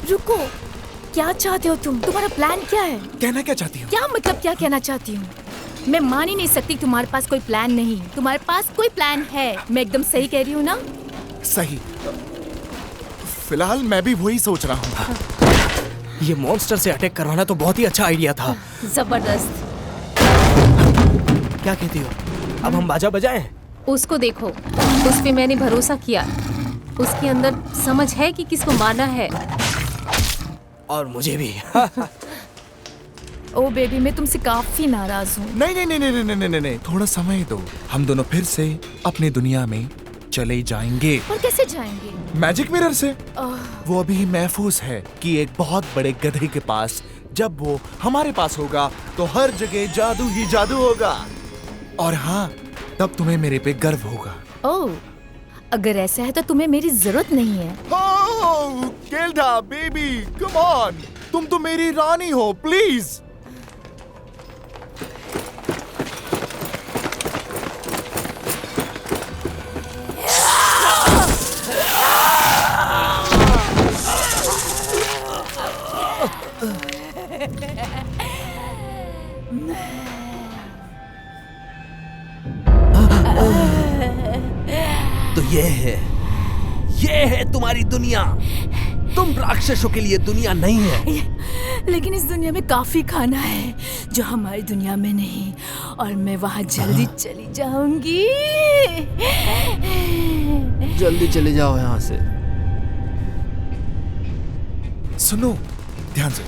रुको, क्या चाहते हो तुम? तुम्हारा प्लान क्या है? कहना क्या चाहती हो? क्या मतलब क्या कहना चाहती हूँ? मैं मान ही नहीं सकती तुम्हारे पास कोई प्लान नहीं। तुम्हारे पास कोई प्लान है। मैं एकदम सही कह रही हूँ ना? सही। फिलहाल मैं भी वही सोच रहा हूँ। ये मॉन्स्टर से अटैक करवाना तो बहुत ही अच्छा आइडिया था। जबरदस्त। क्या कहती हो? अब हम बाजा बजाएं? उसको देखो, उस पे मैंने भरोसा किया। उसके अंदर समझ है कि किसको मारना है। और मुझे भी। ओ बेबी, मैं तुमसे काफी नाराज हूँ। नहीं नहीं नहीं नहीं नहीं नहीं नहीं नहीं, थोड़ा समय दो। हम दोनों फिर से अपनी दुनिया में चले जाएंगे। और कैसे जाएंगे? मैजिक मिरर से। वो अभी महफूज है कि एक बहुत बड़े गधे के पास। जब वो हमारे पास होगा तो हर जगह जादू ही जादू होगा। और हाँ, तब तुम्हें मेरे पे गर्व होगा। ओह, अगर ऐसा है तो तुम्हें मेरी जरूरत नहीं है। ओह, केल्डा बेबी, कम ऑन, तुम तो मेरी रानी हो, प्लीज। तो ये है तुम्हारी दुनिया। तुम राक्षसों के लिए दुनिया नहीं है। लेकिन इस दुनिया में काफी खाना है जो हमारी दुनिया में नहीं, और मैं वहाँ जल्दी चली जाऊंगी। जल्दी चले जाओ यहाँ से। सुनो ध्यान से,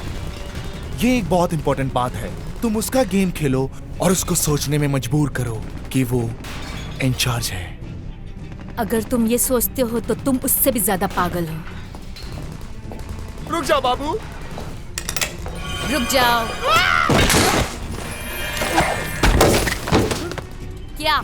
ये एक बहुत इंपॉर्टेंट बात है। तुम उसका गेम खेलो और उसको सोचने में मजबूर करो कि वो इंचार्ज है। अगर तुम ये सोचते हो तो तुम उससे भी ज्यादा पागल हो। रुक जा बाबू। रुक जाओ। क्या?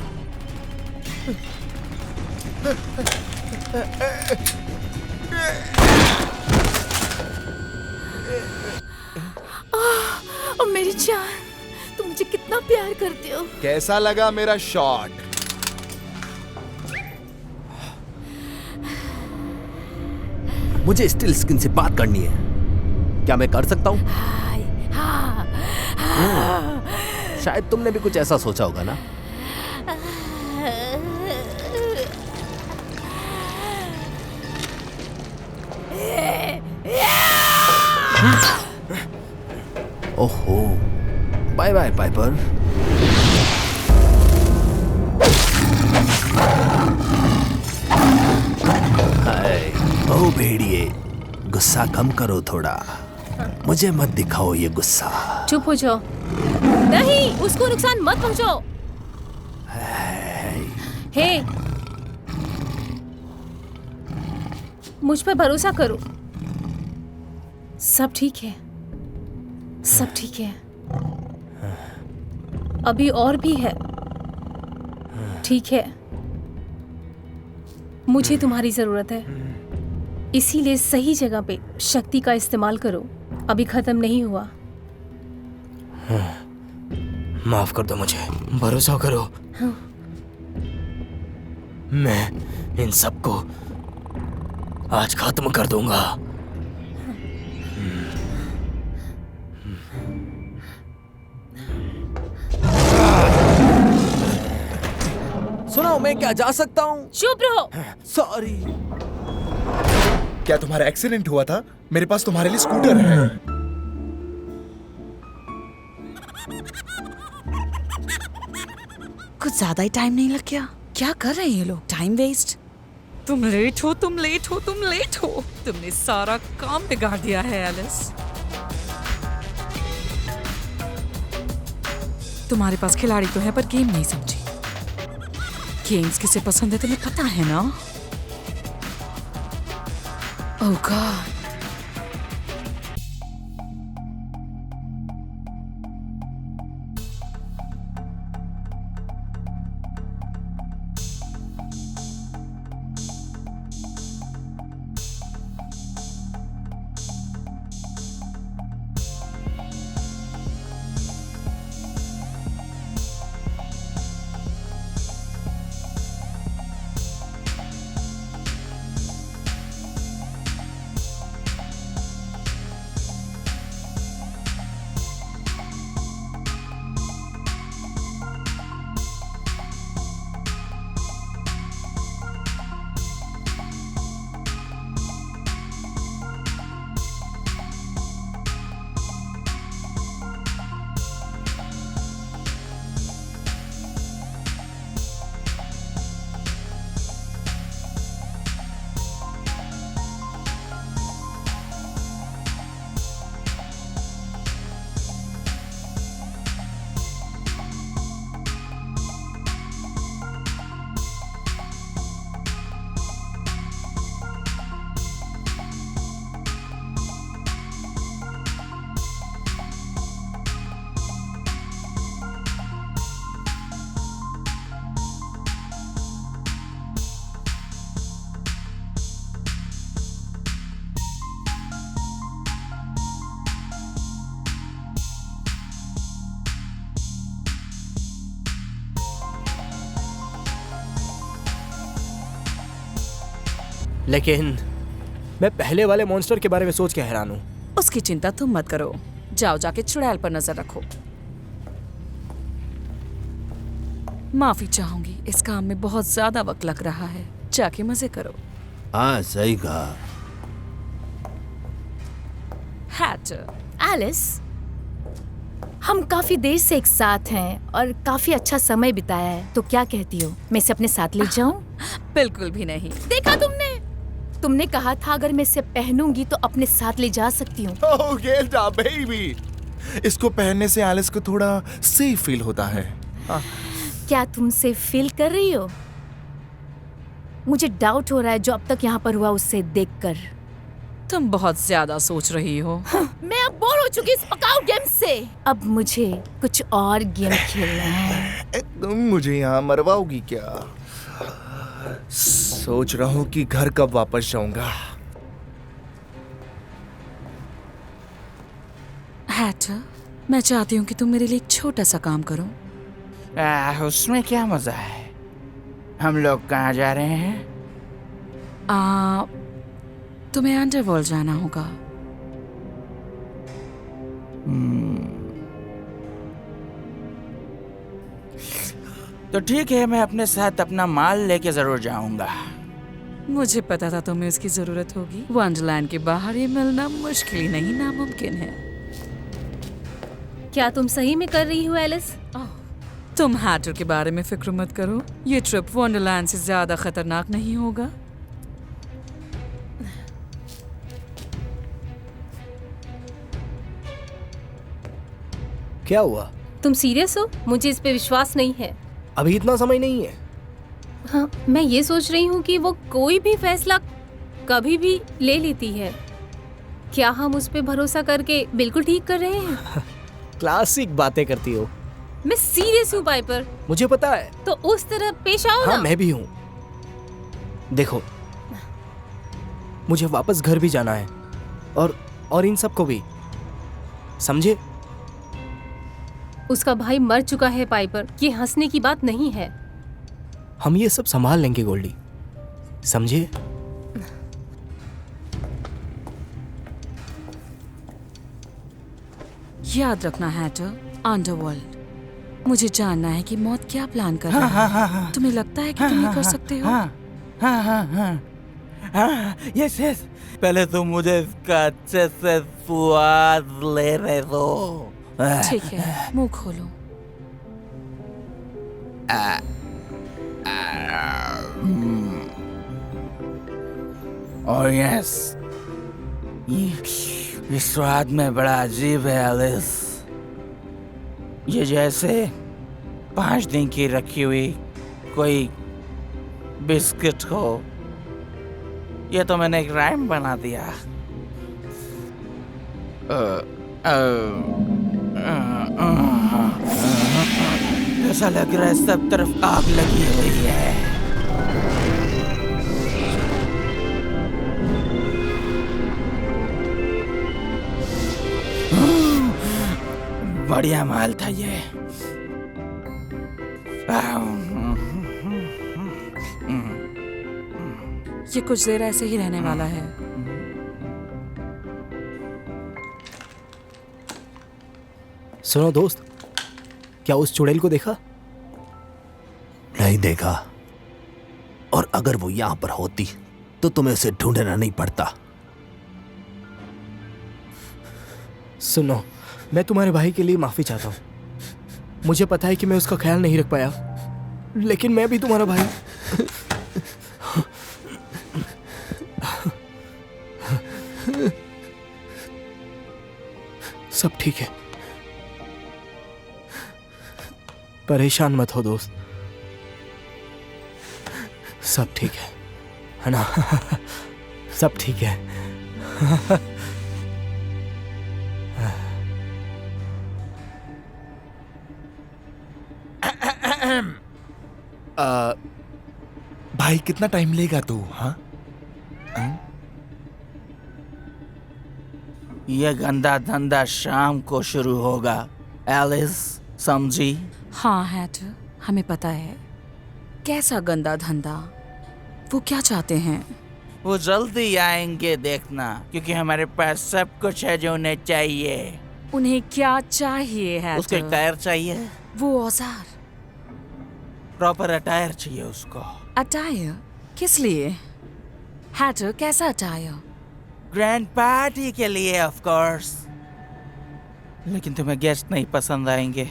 ओ मेरी जान, तुम मुझे कितना प्यार करते हो। कैसा लगा मेरा शॉट? मुझे स्टिल स्किन से बात करनी है। क्या मैं कर सकता हूँ? शायद तुमने भी कुछ ऐसा सोचा होगा ना। ओहो, बाय बाय पाइपर। हाय, ओ भेड़िए, गुस्सा कम करो थोड़ा। मुझे मत दिखाओ ये गुस्सा। चुप हो जाओ। नहीं, उसको नुकसान मत पहुंचाओ। हे, मुझ पर भरोसा करो। सब ठीक है, सब ठीक है। अभी और भी है। ठीक है, मुझे तुम्हारी जरूरत है, इसीलिए सही जगह पे शक्ति का इस्तेमाल करो। अभी खत्म नहीं हुआ। माफ कर दो मुझे, भरोसा करो। हाँ। मैं इन सबको आज खत्म कर दूंगा। सुनो, मैं क्या जा सकता हूँ? चुप रहो। सॉरी। क्या तुम्हारा एक्सीडेंट हुआ था? मेरे पास तुम्हारे लिए स्कूटर है। कुछ ज्यादा ही टाइम नहीं लग गया? क्या कर रहे हैं ये लोग? Time waste. तुम लेट हो, तुम लेट हो, तुम लेट हो। तुमने सारा काम बिगाड़ दिया है एलिस। तुम्हारे पास खिलाड़ी तो है पर गेम नहीं समझी। गेम्स किसे पसंद है तुम्हें पता है ना? ओह गॉड। लेकिन मैं पहले वाले मॉन्स्टर के बारे में सोच के हैरान हूँ। उसकी चिंता तुम मत करो, जाओ जाके चुड़ैल पर नजर रखो। माफी चाहूंगी, इस काम में बहुत ज्यादा वक्त लग रहा है, जाके मजे करो। हाँ सही कहा। हैटर, एलिस, हम काफी देर से एक साथ हैं और काफी अच्छा समय बिताया है, तो क्या कहती हो मैं इसे अपने साथ ले जाऊं? बिल्कुल भी नहीं। देखा तुमने कहा था अगर मैं इसे पहनूंगी तो अपने साथ ले जा सकती हूँ। ओह गेल्डा बेबी, इसको पहनने से एलिस को थोड़ा सेफ फील होता है। क्या तुम सेफ फील कर रही हो? मुझे डाउट हो रहा है जो अब तक यहाँ पर हुआ उससे देखकर। तुम बहुत ज्यादा सोच रही हो। मैं अब बोर हो चुकी इस पकाऊ गेम से। अब मुझे कुछ और गेम खेलना है। तुम मुझे यहाँ मरवाओगी क्या? सोच रहा हूँ कि घर कब वापस जाऊंगा। हैटर, मैं चाहती हूँ कि तुम मेरे लिए एक छोटा सा काम करो। उसमें क्या मजा है? हम लोग कहाँ जा रहे हैं? तुम्हें अंडरवर्ल्ड जाना होगा। तो ठीक है, मैं अपने साथ अपना माल लेके जरूर जाऊंगा। मुझे पता था तुम्हें उसकी जरूरत होगी। वंडरलैंड के बाहर ये मिलना मुश्किल ही नहीं, नामुमकिन है। क्या तुम सही में कर रही हो एलिस? तुम हैटर के बारे में फिक्र मत करो, ये ट्रिप वंडरलैंड से ज्यादा खतरनाक नहीं होगा। क्या हुआ? तुम सीरियस हो? मुझे इस पे विश्वास नहीं है। अभी इतना समय नहीं है। हाँ, मैं ये सोच रही हूँ कि वो कोई भी फैसला कभी भी ले लेती है। क्या हम उस पे भरोसा करके बिल्कुल ठीक कर रहे हैं? क्लासिक बातें करती हो। मैं सीरियस हूँ पाइपर। मुझे पता है। तो उस तरह पेश आओ हाँ ना। मैं भी हूँ। देखो, मुझे वापस घर भी जाना है और इन सब को भी, समझे? उसका भाई मर चुका है पाइपर, ये हंसने की बात नहीं है। हम ये सब संभाल लेंगे गोल्डी, समझे? याद रखना हैटर, अंडरवर्ल्ड, मुझे जानना है कि मौत क्या प्लान कर रहा है। तुम्हें लगता है कि तुम ये कर सकते हो? यस यस, पहले तुम मुझे इसका अच्छे से स्वाद लेने दो। ठीक है, मुंह खोलो। और यस, ये स्वाद में बड़ा अजीब है एलिस। ये जैसे 5 दिन की रखी हुई कोई बिस्किट हो। ये तो मैंने एक राइम बना दिया। ऐसा लग रहा है सब तरफ आग लगी हुई है। बढ़िया माल था ये। ये कुछ देर ऐसे ही रहने वाला है। सुनो दोस्त, क्या उस चुड़ैल को देखा? नहीं देखा, और अगर वो यहाँ पर होती तो तुम्हें उसे ढूंढना नहीं पड़ता। सुनो, मैं तुम्हारे भाई के लिए माफी चाहता हूँ। मुझे पता है कि मैं उसका ख्याल नहीं रख पाया, लेकिन मैं भी तुम्हारा भाई। सब ठीक है, परेशान मत हो दोस्त, सब ठीक है ना? सब ठीक है। भाई कितना टाइम लेगा तू? हाँ, ये गंदा धंधा शाम को शुरू होगा एलिस, समझी? हाँ हैटर, हमें पता है। कैसा गंदा धंधा? वो क्या चाहते हैं? वो जल्दी आएंगे देखना, क्योंकि हमारे पास सब कुछ है जो उन्हें चाहिए। उन्हें क्या चाहिए है? उसको एक टायर चाहिए, वो औजार। प्रॉपर अटायर चाहिए उसको। अटायर किस लिए? हैटर कैसा अटायर? ग्रैंड पार्टी के लिए ऑफ कोर्स। लेकिन तुम्हें गेस्ट नहीं पसंद आएंगे।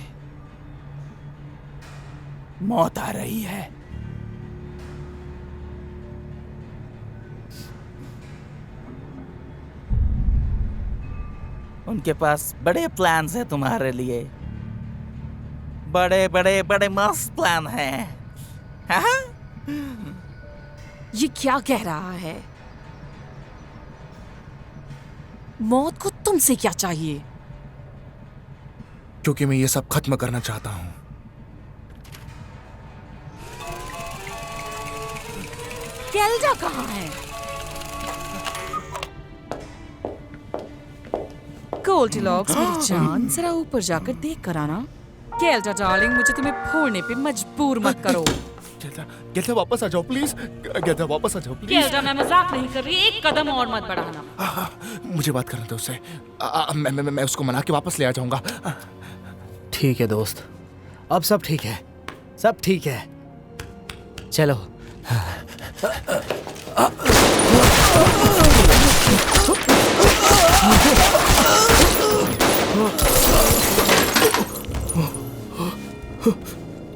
मौत आ रही है। उनके पास बड़े प्लान्स हैं तुम्हारे लिए। बड़े बड़े बड़े मस्त प्लान हैं। हाँ? ये क्या कह रहा है? मौत को तुमसे क्या चाहिए? क्योंकि मैं ये सब खत्म करना चाहता हूं। केल्डा कहाँ है? गोल्डीलॉक्स मेरी जान, जरा ऊपर जाकर देख कर आना। केल्डा डार्लिंग, मुझे तुम्हें फोड़ने पे मजबूर मत करो। गेल्डा वापस आ जाओ प्लीज। गेल्डा वापस आ जाओ प्लीज। केल्डा, मैं मजाक नहीं कर रही, एक कदम और मत बढ़ाना। मुझे बात करने दो उससे। मैं उसको मना के वापस ले आ जाऊंगा। ठीक है दोस्त, अब सब ठीक है, सब ठीक है। चलो।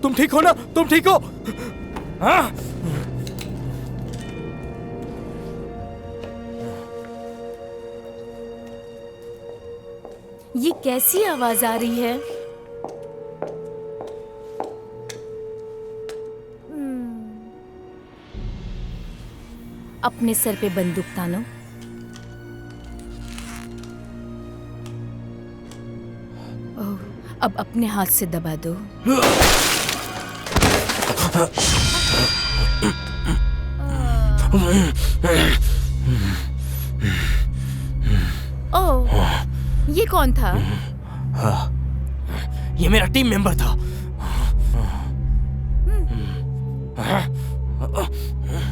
तुम ठीक हो ना? तुम ठीक हो? हाँ? ये कैसी आवाज आ रही है? अपने सर पे बंदूक तानो। ओह, अब अपने हाथ से दबा दो। ओह, ये कौन था? ये मेरा टीम मेंबर था।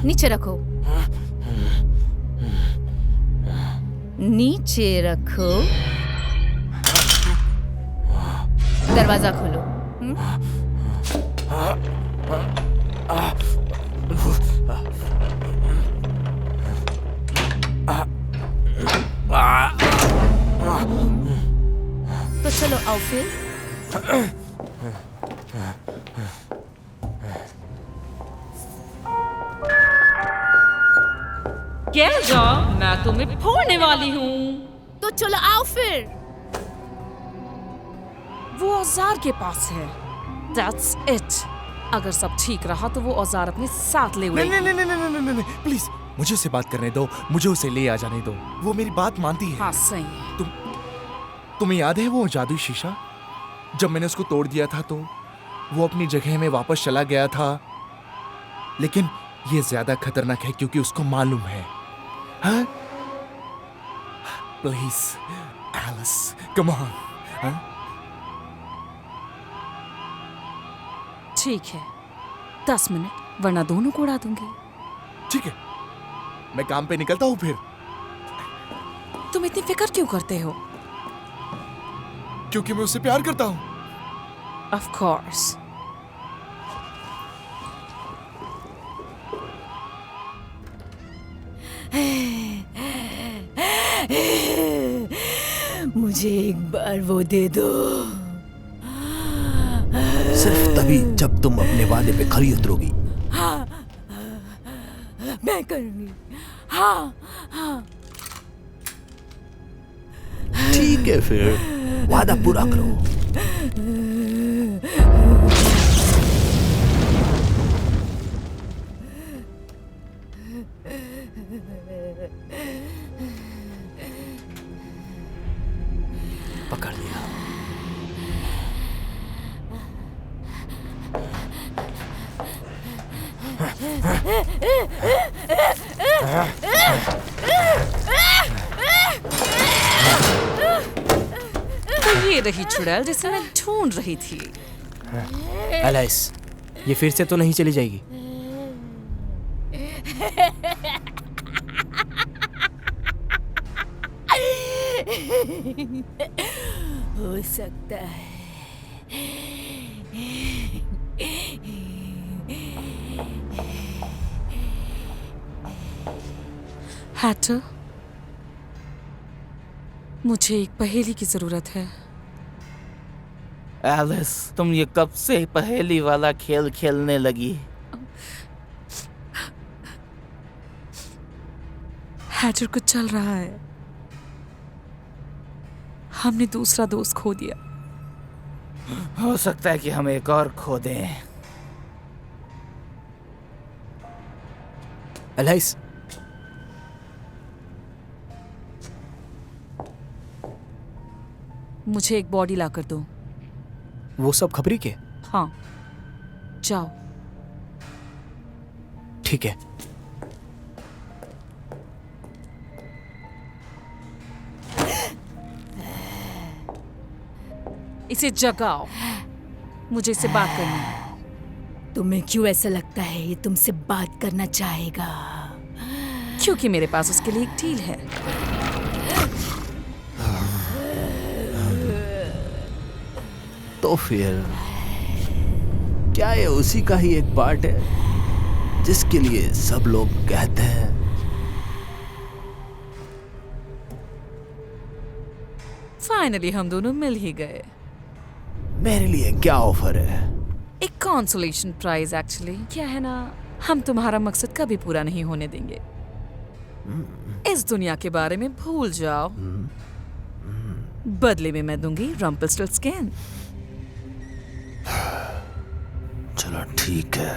नीचे रखो, नीचे रखो। दरवाजा खोलो। तो चलो आओ फिर। केल्डा, मैं तुम्हें फोड़ने वाली हूँ। तो चलो आओ फिर। वो औजार के पास है। That's it. अगर सब ठीक रहा तो वो औजार अपने साथ ले नहीं उड़ेगी। नहीं नहीं नहीं नहीं नहीं प्लीज, मुझे उसे बात करने दो, मुझे उसे ले आ जाने दो। वो मेरी बात मानती है। हाँ सही है। तुम्हें याद है वो जादुई शीशा? जब मैंने उसको तोड़ दिया था तो वो अपनी जगह में वापस चला गया था। लेकिन ये ज्यादा खतरनाक है क्योंकि उसको मालूम है। हाँ? Please Alice, come on. हाँ? ठीक है, 10 मिनट, वरना दोनों को उड़ा दूंगी। ठीक है, मैं काम पे निकलता हूँ फिर। तुम इतनी फिक्र क्यों करते हो? क्योंकि मैं उससे प्यार करता हूँ। Of course. मुझे एक बार वो दे दो। सिर्फ तभी जब तुम अपने वादे पे खरी उतरोगी। मैं करूंगी। हाँ हाँ। ठीक है फिर, वादा पूरा करो। पकड़ लिया। तो ये रही चुड़ैल जिसे मैं ढूंढ रही थी। एलिस, ये फिर से तो नहीं चली जाएगी? हो सकता है। हैटर, मुझे एक पहेली की जरूरत है। एलिस, तुम ये कब से पहेली वाला खेल खेलने लगी? हैटर, कुछ चल रहा है। हमने दूसरा दोस्त खो दिया। हो सकता है कि हम एक और खो दें। एलाइस, मुझे एक बॉडी ला कर दो। वो सब खबरी के? हाँ, जाओ। ठीक है। इसे जगाओ, मुझे इससे बात करनी है। तुम्हें क्यों ऐसा लगता है ये तुमसे बात करना चाहेगा? क्योंकि मेरे पास उसके लिए एक डील है। तो फिर क्या ये उसी का ही एक पार्ट है जिसके लिए सब लोग कहते हैं फाइनली हम दोनों मिल ही गए। मेरे लिए क्या ऑफर है? एक कंसोलेशन प्राइज एक्चुअली। क्या है ना, हम तुम्हारा मकसद कभी पूरा नहीं होने देंगे। इस दुनिया के बारे में भूल जाओ। बदले में मैं दूंगी रम्पल्स्टिल्टस्किन। चलो ठीक है।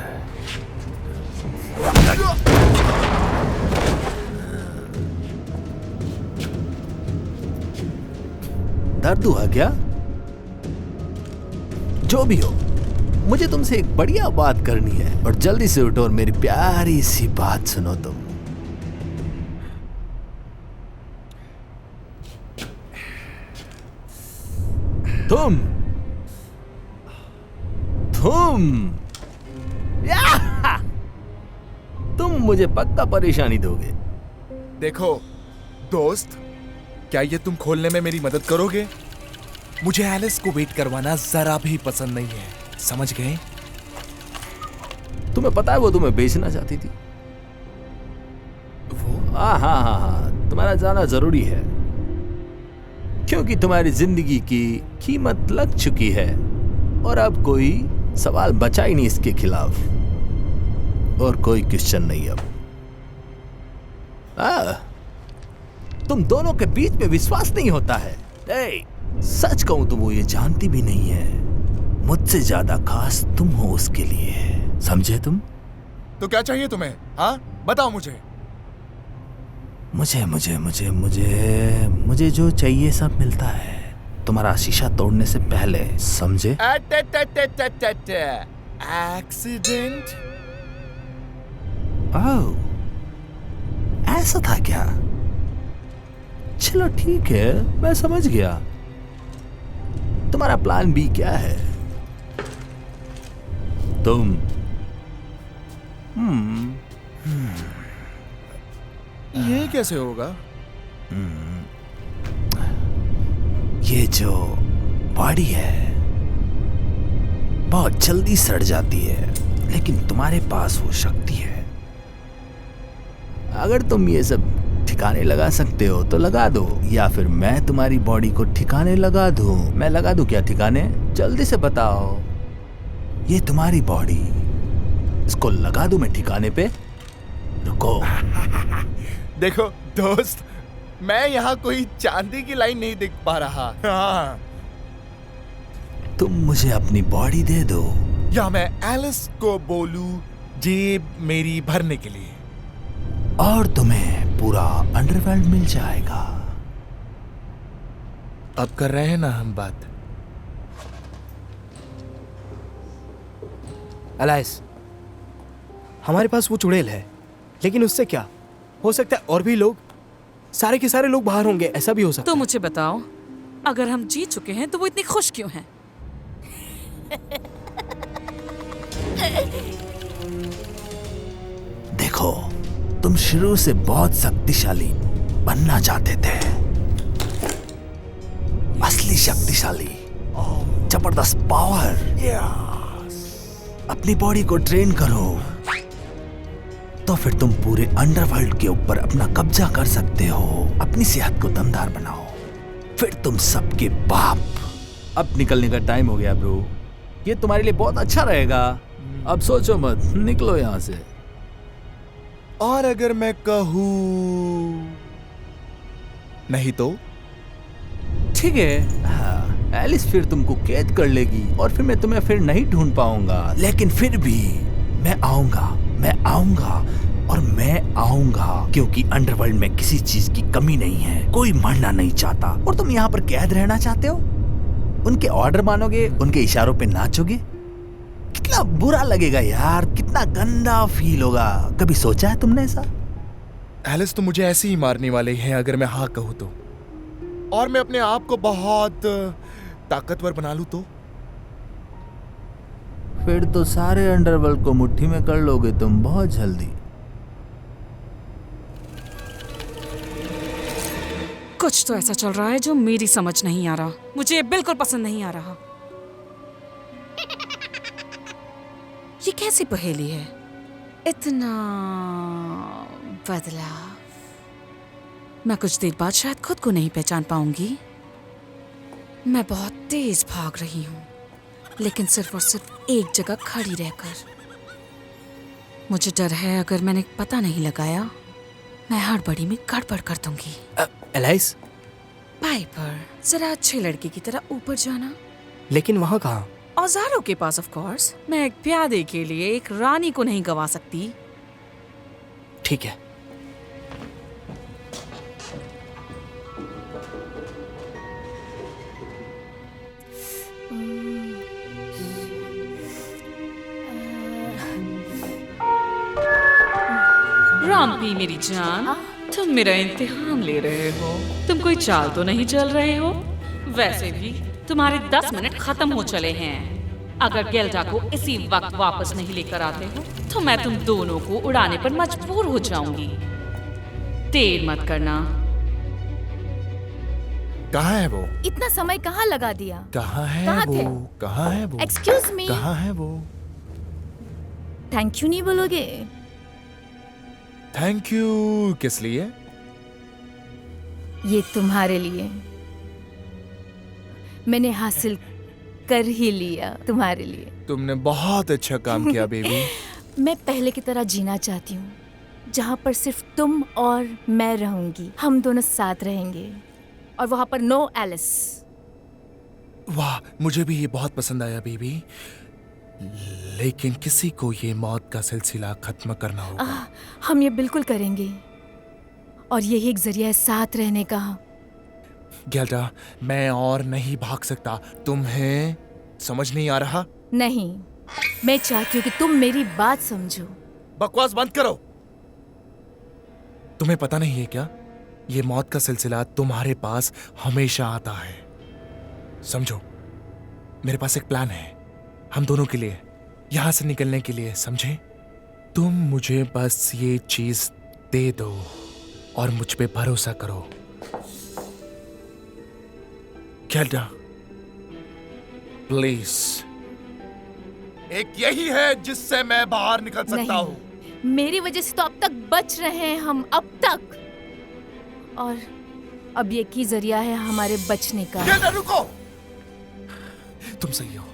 दर्द हुआ क्या? जो भी हो, मुझे तुमसे एक बढ़िया बात करनी है और जल्दी से उठो और मेरी प्यारी सी बात सुनो तुम। तुम मुझे पक्का परेशानी दोगे। देखो दोस्त, क्या ये तुम खोलने में मेरी मदद करोगे? मुझे एलिस को वेट करवाना जरा भी पसंद नहीं है, समझ गए? तुम्हें पता है वो तुम्हें बेचना चाहती थी। वो हाँ, तुम्हारा जाना जरूरी है क्योंकि तुम्हारी जिंदगी की कीमत लग चुकी है और अब कोई सवाल बचा ही नहीं इसके खिलाफ और कोई क्वेश्चन नहीं अब। तुम दोनों के बीच में विश्वास नहीं होता है। सच कहूं तो वो ये जानती भी नहीं है मुझसे ज्यादा खास तुम हो उसके लिए, समझे तुम? तो क्या चाहिए तुम्हें? हाँ बताओ मुझे। मुझे जो चाहिए सब मिलता है तुम्हारा शीशा तोड़ने से पहले, समझे? एक्सीडेंट? ओह, ऐसा था क्या? चलो ठीक है, मैं समझ गया। तुम्हारा प्लान बी क्या है? तुम ये कैसे होगा? ये जो बॉडी है बहुत जल्दी सड़ जाती है, लेकिन तुम्हारे पास वो शक्ति है। अगर तुम ये सब ठिकाने लगा सकते हो तो लगा दो, या फिर मैं तुम्हारी बॉडी को ठिकाने लगा दूं। मैं लगा दूं क्या ठिकाने? जल्दी से बताओ। ये तुम्हारी बॉडी, इसको लगा दूं मैं ठिकाने पे? रुको। देखो दोस्त, मैं यहाँ कोई चांदी की लाइन नहीं देख पा रहा। हाँ। तुम मुझे अपनी बॉडी दे दो या मैं एलिस को बोलूं जेब मेरी भरने के लिए, और तुम्हें पूरा अंडरवर्ल्ड मिल जाएगा। अब कर रहे हैं ना हम बात? एलाइस, हमारे पास वो चुड़ैल है, लेकिन उससे क्या हो सकता है? और भी लोग, सारे के सारे लोग बाहर होंगे, ऐसा भी हो सकता तो है। मुझे बताओ, अगर हम जीत चुके हैं तो वो इतनी खुश क्यों हैं? देखो, तुम शुरू से बहुत शक्तिशाली बनना चाहते थे, असली शक्तिशाली, जबरदस्त पावर। अपनी बॉडी को ट्रेन करो तो फिर तुम पूरे अंडरवर्ल्ड के ऊपर अपना कब्जा कर सकते हो। अपनी सेहत को दमदार बनाओ, फिर तुम सबके बाप। अब निकलने का टाइम हो गया ब्रो। ये तुम्हारे लिए बहुत अच्छा रहेगा। अब सोचो मत, निकलो यहाँ से। और अगर मैं कहूँ नहीं तो? ठीक है, हाँ, एलिस फिर तुमको कैद कर लेगी और फिर मैं तुम्हें फिर नहीं ढूंढ पाऊंगा। लेकिन फिर भी मैं आऊंगा और मैं आऊंगा, क्योंकि अंडरवर्ल्ड में किसी चीज की कमी नहीं है। कोई मरना नहीं चाहता और तुम यहाँ पर कैद रहना चाहते हो। उनके ऑर्डर मानोगे, उनके इशारों पे नाचोगे। कितना बुरा लगेगा यार, कितना गंदा फील होगा। कभी सोचा है तुमने ऐसा? एलिस तो मुझे ऐसे ही मारने वाले हैं अगर मैं हाँ कहूँ तो, और मैं अपने आप को बहुत ताकतवर बना लूं तो। फिर तो सारे अंडरवर्ल्ड को मुट्ठी में कर लोगे तुम बहुत जल्दी। कुछ तो ऐसा चल रहा है जो मेरी समझ नहीं आ रहा। मुझे ये बिल्कुल पसंद नहीं आ रहा। ये कैसी पहेली है? इतना बदलाव। मैं कुछ देर बाद शायद खुद को नहीं पहचान पाऊंगी। मैं बहुत तेज भाग रही हूँ, लेकिन सिर्फ और सिर्फ एक जगह खड़ी रहकर। मुझे डर है अगर मैंने पता नहीं लगाया, मैं हड़बड़ी में गड़बड़ कर दूंगी। एलाइस, पाइपर, जरा अच्छे लड़के की तरह ऊपर जाना। लेकिन वहाँ कहाँ? औजारों के पास ऑफ कोर्स। मैं एक प्यादे के लिए एक रानी को नहीं गवा सकती। ठीक है। राम्पी मेरी जान, तुम मेरा इम्तिहान ले रहे हो। तुम कोई चाल तो नहीं चल रहे हो? वैसे भी तुम्हारे 10 मिनट खत्म हो चले हैं। अगर गेल्डा को इसी वक्त वापस नहीं लेकर आते हो तो मैं तुम दोनों को उड़ाने पर मजबूर हो जाऊंगी। देर मत करना। कहाँ है वो? इतना समय कहाँ लगा दिया? कहाँ है कहाँ वो? थे? कहाँ है वो? एक्सक्यूज मी, कहाँ है वो? थैंक यू नहीं बोलोगे? थैंक यू किस लिए? ये तुम्हारे लिए। मैंने हासिल कर ही लिया तुम्हारे लिए। तुमने बहुत अच्छा काम किया बेबी। मैं पहले की तरह जीना चाहती हूँ, जहाँ पर सिर्फ तुम और मैं रहूंगी। हम दोनों साथ रहेंगे और वहाँ पर नो एलिस। वाह, मुझे भी ये बहुत पसंद आया बेबी। लेकिन किसी को ये मौत का सिलसिला खत्म करना होगा। हम ये बिल्कुल करेंगे और यही एक जरिया है साथ रहने का। गेल्डा, मैं और नहीं भाग सकता। तुम्हें समझ नहीं आ रहा? नहीं, मैं चाहती हूँ कि तुम मेरी बात समझो। बकवास बंद करो। तुम्हें पता नहीं है क्या, ये मौत का सिलसिला तुम्हारे पास हमेशा आता है। समझो, मेरे पास एक प्लान है हम दोनों के लिए, यहां से निकलने के लिए, समझे? तुम मुझे बस ये चीज दे दो और मुझ पे भरोसा करो। गेल्डा, प्लीज। एक यही है जिससे मैं बाहर निकल सकता हूँ। मेरी वजह से तो अब तक बच रहे हैं हम, अब तक। और अब ये की जरिया है हमारे बचने का। गेल्डा, रुको। तुम सही हो,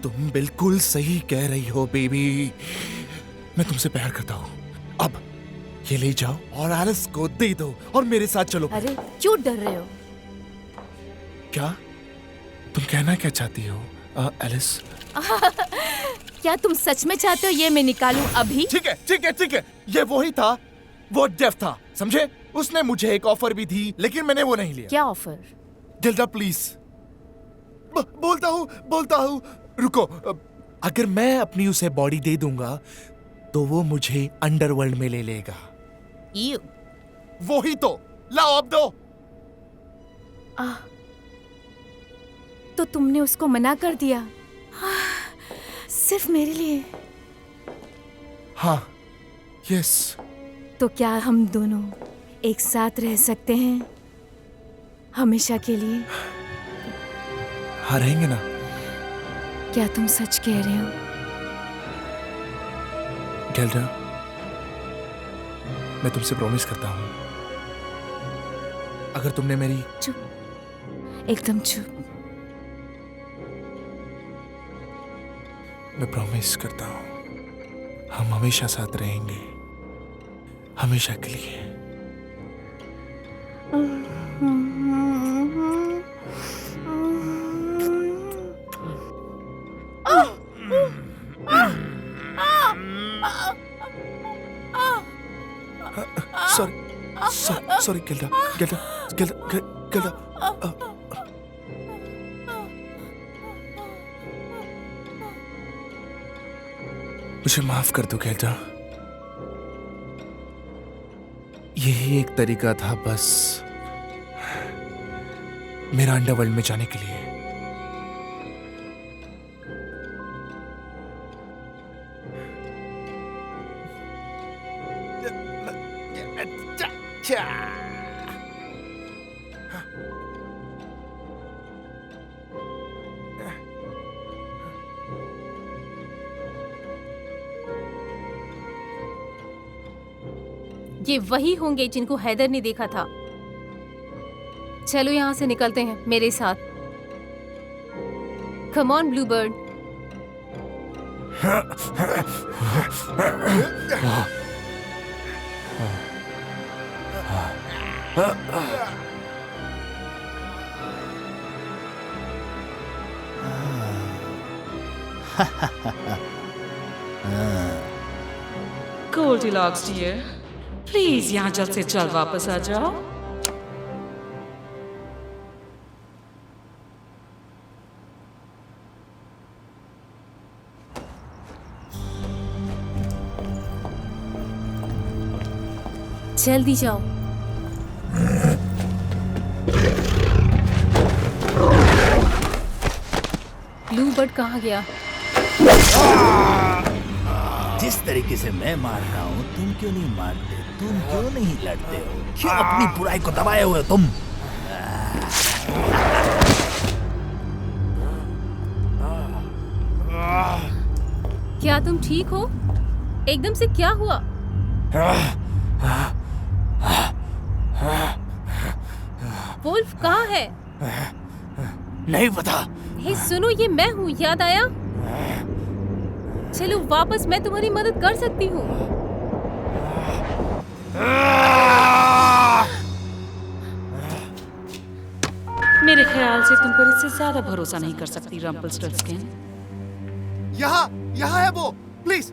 तुम बिल्कुल सही कह रही हो बेबी। मैं तुमसे प्यार करता हूँ। अब ये ले जाओ और एलिस को दे दो और मेरे साथ चलो। अरे क्यों डर रहे हो? क्या तुम कहना क्या चाहती हो एलिस? क्या तुम सच में चाहते हो ये मैं निकालूं अभी? ठीक है, ठीक है, ठीक है। ये वही था, वो डेफ था, समझे? उसने मुझे एक ऑफर भी दी, लेकिन मैंने वो नहीं लिया। क्या ऑफर? गेल्डा प्लीज, बोलता हूँ, रुको। अगर मैं अपनी उसे बॉडी दे दूंगा तो वो मुझे अंडरवर्ल्ड में ले लेगा। वही तो, लाओ अब दो। तो तुमने उसको मना कर दिया सिर्फ मेरे लिए? हाँ, यस। तो क्या हम दोनों एक साथ रह सकते हैं हमेशा के लिए? हाँ रहेंगे ना। क्या तुम सच कह रहे हो? गेल्डा, मैं तुमसे प्रॉमिस करता हूं, अगर तुमने मेरी चुप, एकदम चुप। मैं प्रॉमिस करता हूं, हम हमेशा साथ रहेंगे, हमेशा के लिए। सॉरी गिल्डा, गिल्डा, गिल्डा, गिल्डा। मुझे माफ कर दो गिल्डा। यही एक तरीका था बस मेरा अंडरवर्ल्ड में जाने के लिए। ये वही होंगे जिनको हैदर ने देखा था। चलो यहाँ से निकलते हैं मेरे साथ। Come on Bluebird. Goldilocks dear, please यहाँ जल्द से जल्द वापस आ जाओ। जल्दी जाओ। ब्लूबर्ड कहाँ गया? जिस तरीके से मैं मार रहा हूँ तुम क्यों नहीं मारते? तुम क्यों नहीं लड़ते हो? क्यों अपनी बुराई को दबाए हुए हो तुम? क्या तुम ठीक हो? एकदम से क्या हुआ? वुल्फ कहाँ है? नहीं पता। हे सुनो, ये मैं हूँ, याद आया? चलो वापस, मैं तुम्हारी मदद कर सकती हूँ। मेरे ख्याल से तुम पर इससे ज्यादा भरोसा नहीं कर सकती रम्पल्स्टिल्टस्किन। यहाँ है वो, प्लीज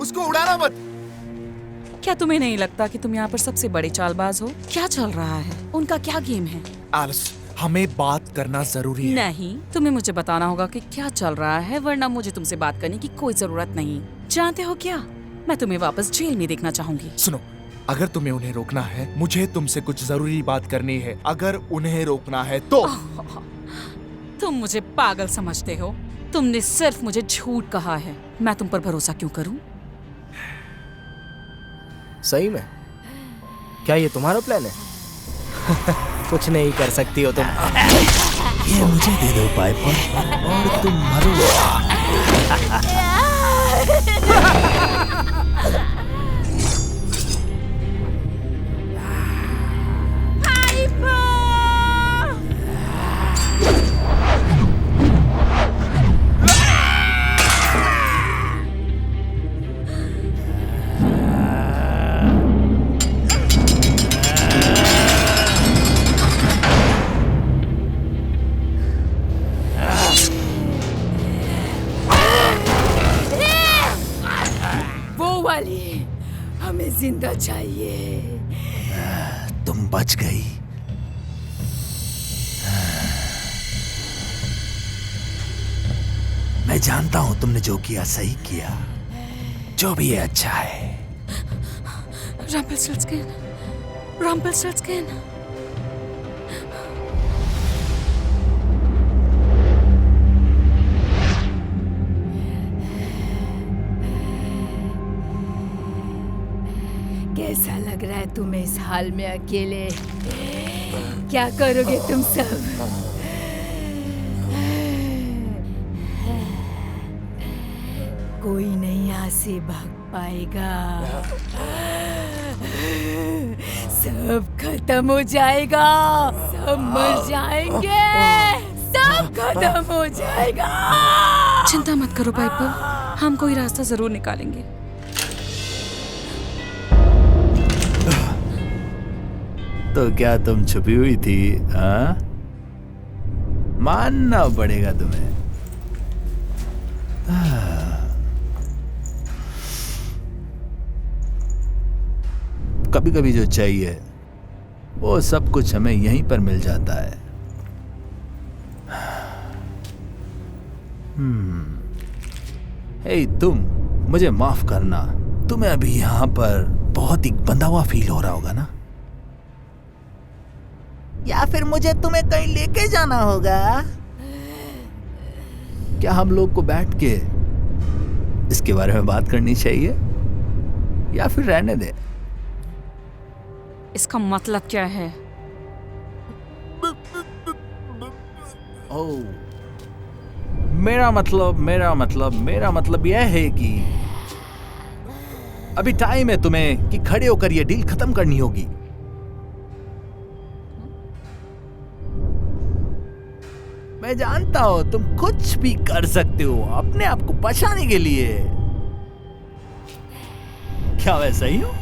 उसको उड़ाना मत। क्या तुम्हें नहीं लगता कि तुम यहाँ पर सबसे बड़े चालबाज हो? क्या चल रहा है? उनका क्या गेम है? एलिस, हमें बात करना जरूरी है। नहीं, तुम्हें मुझे बताना होगा कि क्या चल रहा है, वरना मुझे तुमसे बात करने की कोई जरूरत नहीं। जानते हो क्या, मैं तुम्हें वापस जेल में देखना चाहूंगी। सुनो, अगर तुम्हें उन्हें रोकना है, मुझे तुमसे कुछ जरूरी बात करनी है। अगर उन्हें रोकना है तो तुम मुझे पागल समझते हो? तुमने सिर्फ मुझे झूठ कहा है, मैं तुम पर भरोसा क्यों करूं? सही में? क्या ये तुम्हारा प्लान है? कुछ नहीं कर सकती हो तुम। ये मुझे दे दो पाइपर और तुम मरो। हमें जिंदा चाहिए। तुम बच गई। मैं जानता हूं तुमने जो किया सही किया, जो भी है अच्छा है। रम्पल्स्टिल्टस्किन, रम्पल्स्टिल्टस्किन। कैसा लग रहा है तुम्हें इस हाल में अकेले? क्या करोगे तुम सब? कोई नहीं यहाँ से भाग पाएगा। सब खत्म हो जाएगा, सब मर जाएंगे, सब खत्म हो जाएगा। चिंता मत करो पाइपर, हम कोई रास्ता जरूर निकालेंगे। तो क्या तुम छुपी हुई थी? हाँ, मानना पड़ेगा तुम्हें। कभी कभी जो चाहिए वो सब कुछ हमें यहीं पर मिल जाता है। हे तुम, मुझे माफ करना, तुम्हें अभी यहाँ पर बहुत ही बंधा हुआ फील हो रहा होगा ना? या फिर मुझे तुम्हें कहीं लेके जाना होगा? क्या हम लोग को बैठ के इसके बारे में बात करनी चाहिए या फिर रहने दे? इसका मतलब क्या है? ओह, मेरा मतलब यह है कि अभी टाइम है तुम्हें कि खड़े होकर यह डील खत्म करनी होगी। मैं जानता हूं तुम कुछ भी कर सकते हो अपने आप को बचाने के लिए। क्या मैं सही हूं?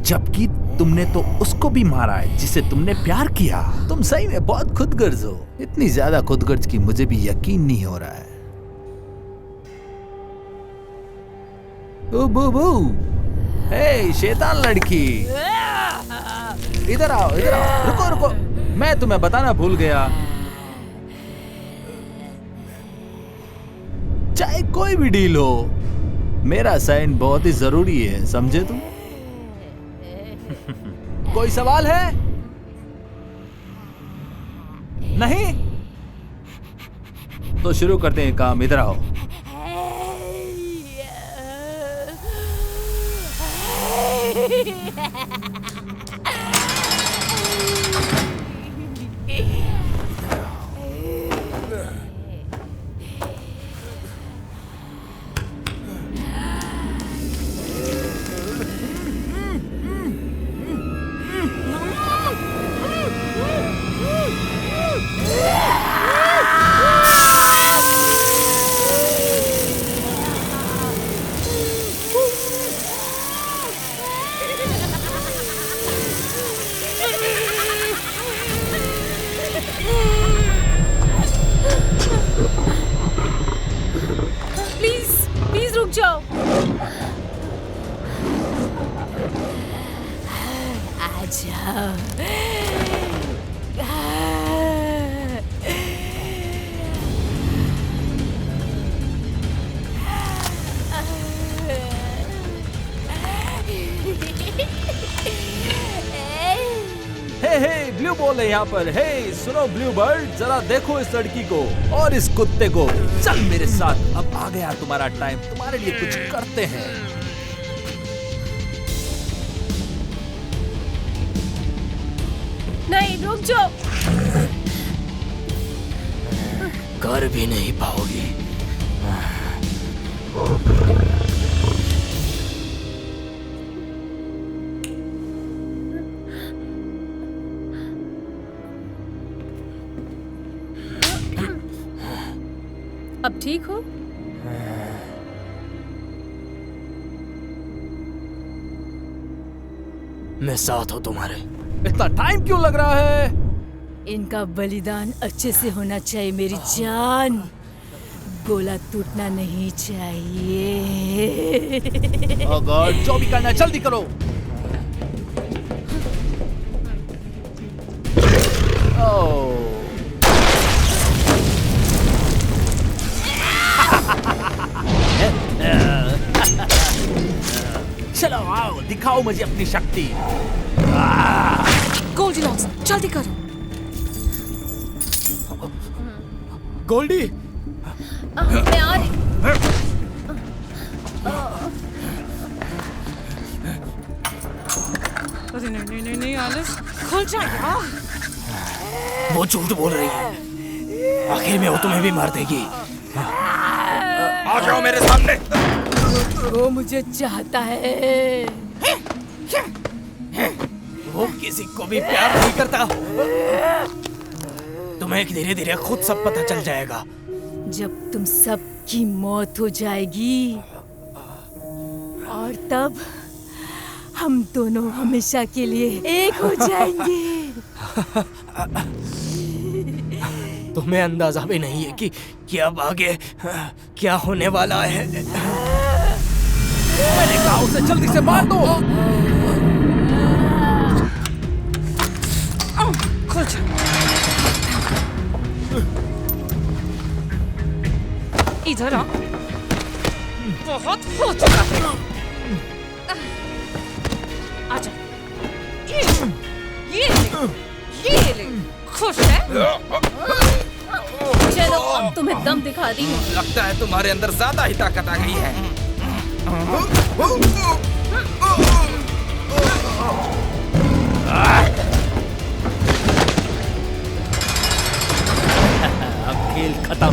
जबकि तुमने तो उसको भी मारा है जिसे तुमने प्यार किया। तुम सही में बहुत खुदगर्ज हो, इतनी ज्यादा खुदगर्ज कि मुझे भी यकीन नहीं हो रहा है। ओ बूबू, हे शैतान लड़की, इधर आओ, रुको, मैं तुम्हें बताना भूल गया। चाहे कोई भी डील हो, मेरा साइन बहुत ही जरूरी है, समझे तुम? कोई सवाल है? नहीं? तो शुरू करते हैं काम। इधर आओ। प्लीज रुक जाओ। आजा। हे ब्लू बॉल है यहाँ पर। हे सुनो ब्लू बर्ड, जरा देखो इस लड़की को और इस कुत्ते को। चल मेरे साथ, अब आ गया तुम्हारा टाइम, तुम्हारे लिए कुछ करते हैं। नहीं, रुक जाओ। कर भी नहीं पाओगी। अब ठीक हो? मैं साथ हूं तुम्हारे। इतना टाइम क्यों लग रहा है? इनका बलिदान अच्छे से होना चाहिए मेरी जान। गोला टूटना नहीं चाहिए। ओह गॉड, जो भी करना है जल्दी करो। ओह चलो आओ, दिखाओ मुझे अपनी शक्ति। गोल्डीलॉक्स, जल्दी करो। गोल्डी, मैं आ रही। अरे नहीं एलिस, खुल जा यार। वो झूठ बोल रही है। आखिर में वो तुम्हें भी मार देगी। आ जाओ मेरे सामने। वो मुझे चाहता है। वो किसी को भी प्यार नहीं करता। तुम्हें धीरे धीरे खुद सब पता चल जाएगा। जब तुम सब की मौत हो जाएगी और तब हम दोनों हमेशा के लिए एक हो जाएंगे। तुम्हें अंदाजा भी नहीं है कि अब आगे क्या होने वाला है। मैंने कहा उसे जल्दी से मार दो। इधर आ। बहुत हो चुका है। आजा। ये ले। खुश है? चलो अब तुम्हें दम दिखा दी हूँ। लगता है तुम्हारे अंदर ज्यादा ही ताकत आ गई है। अब खेल खत्म।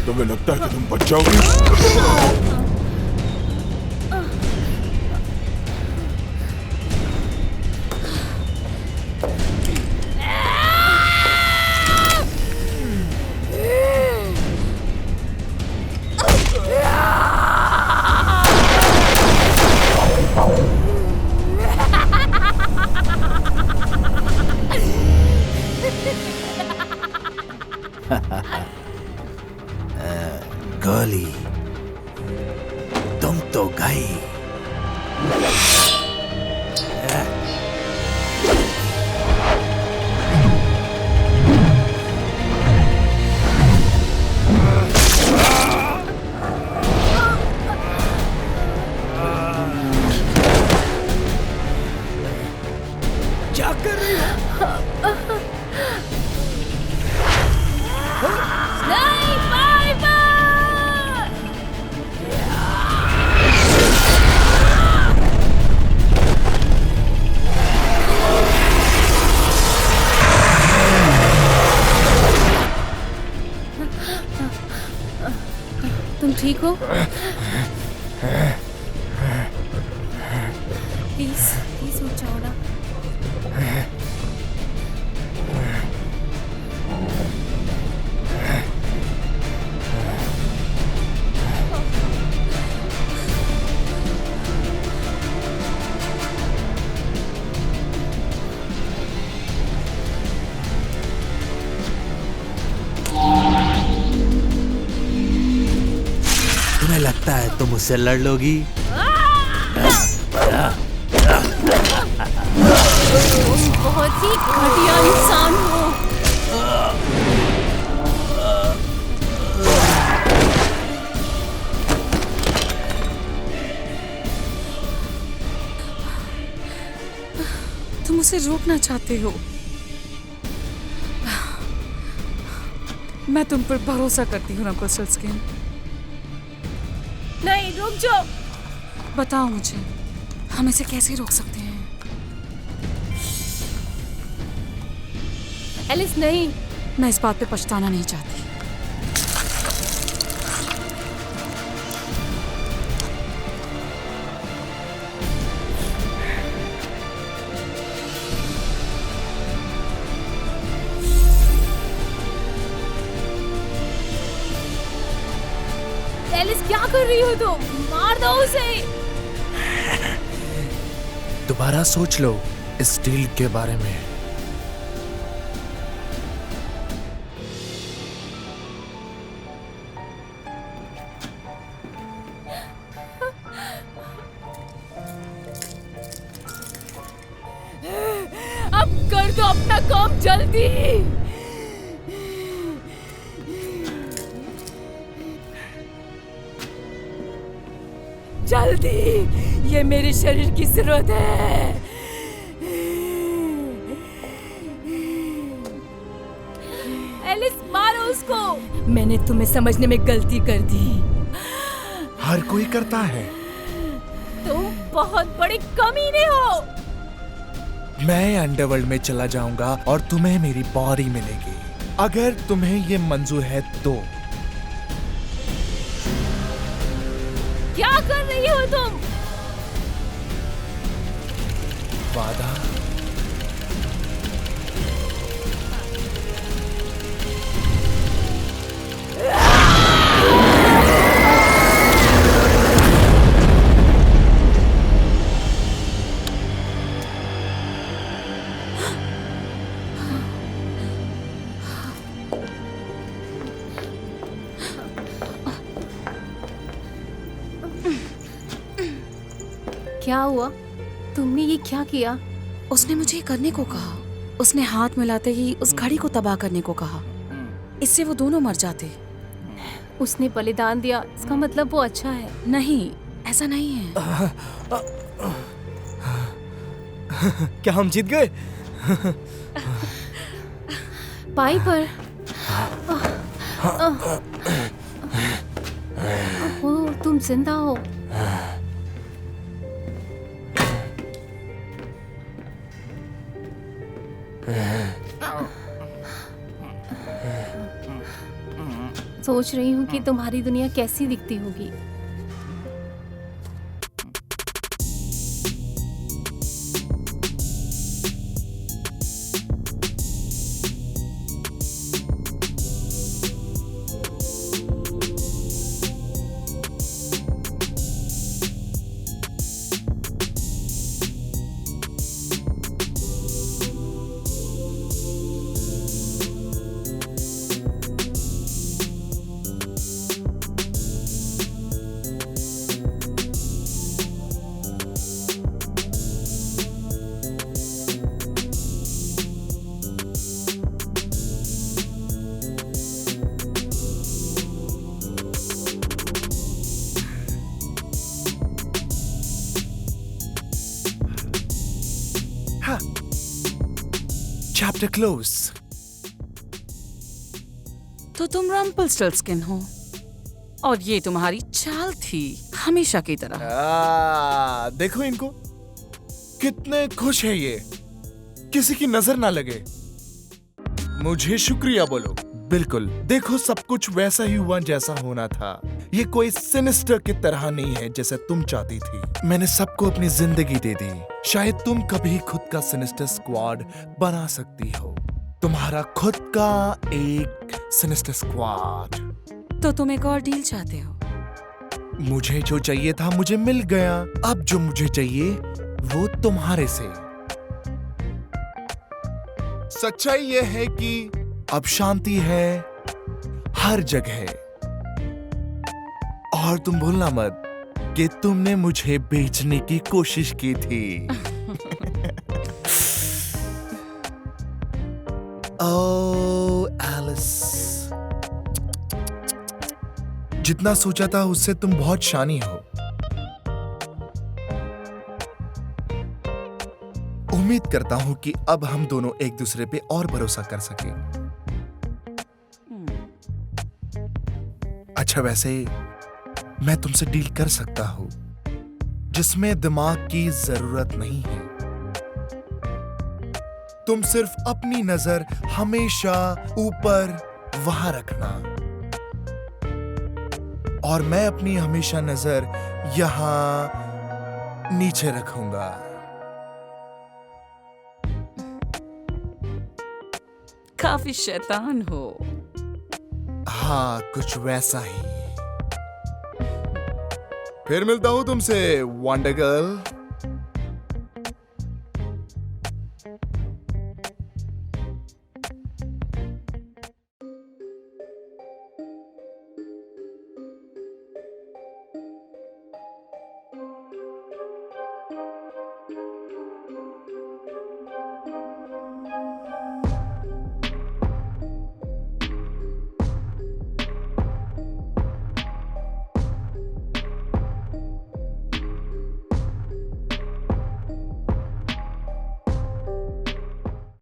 तुम्हें लगता है कि तुम बच जाओगे? गोली, तुम तो गई। क्या कर रही हो? नहीं, बाय बाय। तुम ठीक हो? प्लीज प्लीज मत जाओ ना। तुम्हें लगता है तुम उससे लड़ लोगी? बहुत ही घटिया इंसान हो। तुम उसे रोकना चाहते हो। मैं तुम पर भरोसा करती हूँ रंपलस्टिल्टस्किन। नहीं, रुक जाओ। बताओ मुझे, हम इसे कैसे रोक सकते हैं? एलिस नहीं। मैं इस बात पे पछताना नहीं चाहती। एलिस क्या कर रही हो तुम? मार दो उसे। दोबारा सोच लो इस डील के बारे में। अब कर दो अपना काम जल्दी। जल्दी, ये मेरे शरीर की जरूरत है। मैंने तुम्हें समझने में गलती कर दी। हर कोई करता है। तुम बहुत बड़े कमीने हो। मैं अंडरवर्ल्ड में चला जाऊंगा और तुम्हें मेरी बॉडी मिलेगी, अगर तुम्हें ये मंजूर है तो। क्या कर रही हो तुम? वादा? क्या हुआ? तुमने ये क्या किया? उसने मुझे करने को कहा। उसने हाथ मिलाते ही उस घड़ी को तबाह करने को कहा। इससे वो दोनों मर जाते। उसने बलिदान दिया, इसका मतलब वो अच्छा है। नहीं, ऐसा नहीं है। क्या हम जीत गए? पाइपर, ओह, तुम जिंदा हो। सोच रही हूँ कि तुम्हारी दुनिया कैसी दिखती होगी। Chapter close. तो तुम रम्पलस्टिल्टस्किन हो और ये तुम्हारी चाल थी हमेशा की तरह। देखो इनको, कितने खुश है ये, किसी की नजर ना लगे। मुझे शुक्रिया बोलो। बिल्कुल, देखो सब कुछ वैसा ही हुआ जैसा होना था। ये कोई सिनिस्टर की तरह नहीं है जैसे तुम चाहती थी। मैंने सबको अपनी जिंदगी दे दी। शायद तुम कभी खुद का सिनिस्टर स्क्वाड बना सकती हो, तुम्हारा खुद का एक सिनिस्टर स्क्वाड। तो तुम एक और डील चाहते हो? मुझे जो चाहिए था मुझे मिल गया। अब जो मुझे चाहिए वो तुम्हारे से। सच्चाई ये है कि अब शांति है हर जगह। और तुम भूलना मत कि तुमने मुझे बेचने की कोशिश की थी। ओह एलिस, जितना सोचा था उससे तुम बहुत शानी हो। उम्मीद करता हूं कि अब हम दोनों एक दूसरे पे और भरोसा कर सकें। अच्छा, वैसे मैं तुमसे डील कर सकता हूं जिसमें दिमाग की जरूरत नहीं है। तुम सिर्फ अपनी नजर हमेशा ऊपर वहां रखना और मैं अपनी हमेशा नजर यहां नीचे रखूंगा। काफी शैतान हो। हाँ, कुछ वैसा ही। फिर मिलता हूं तुमसे वंडर गर्ल।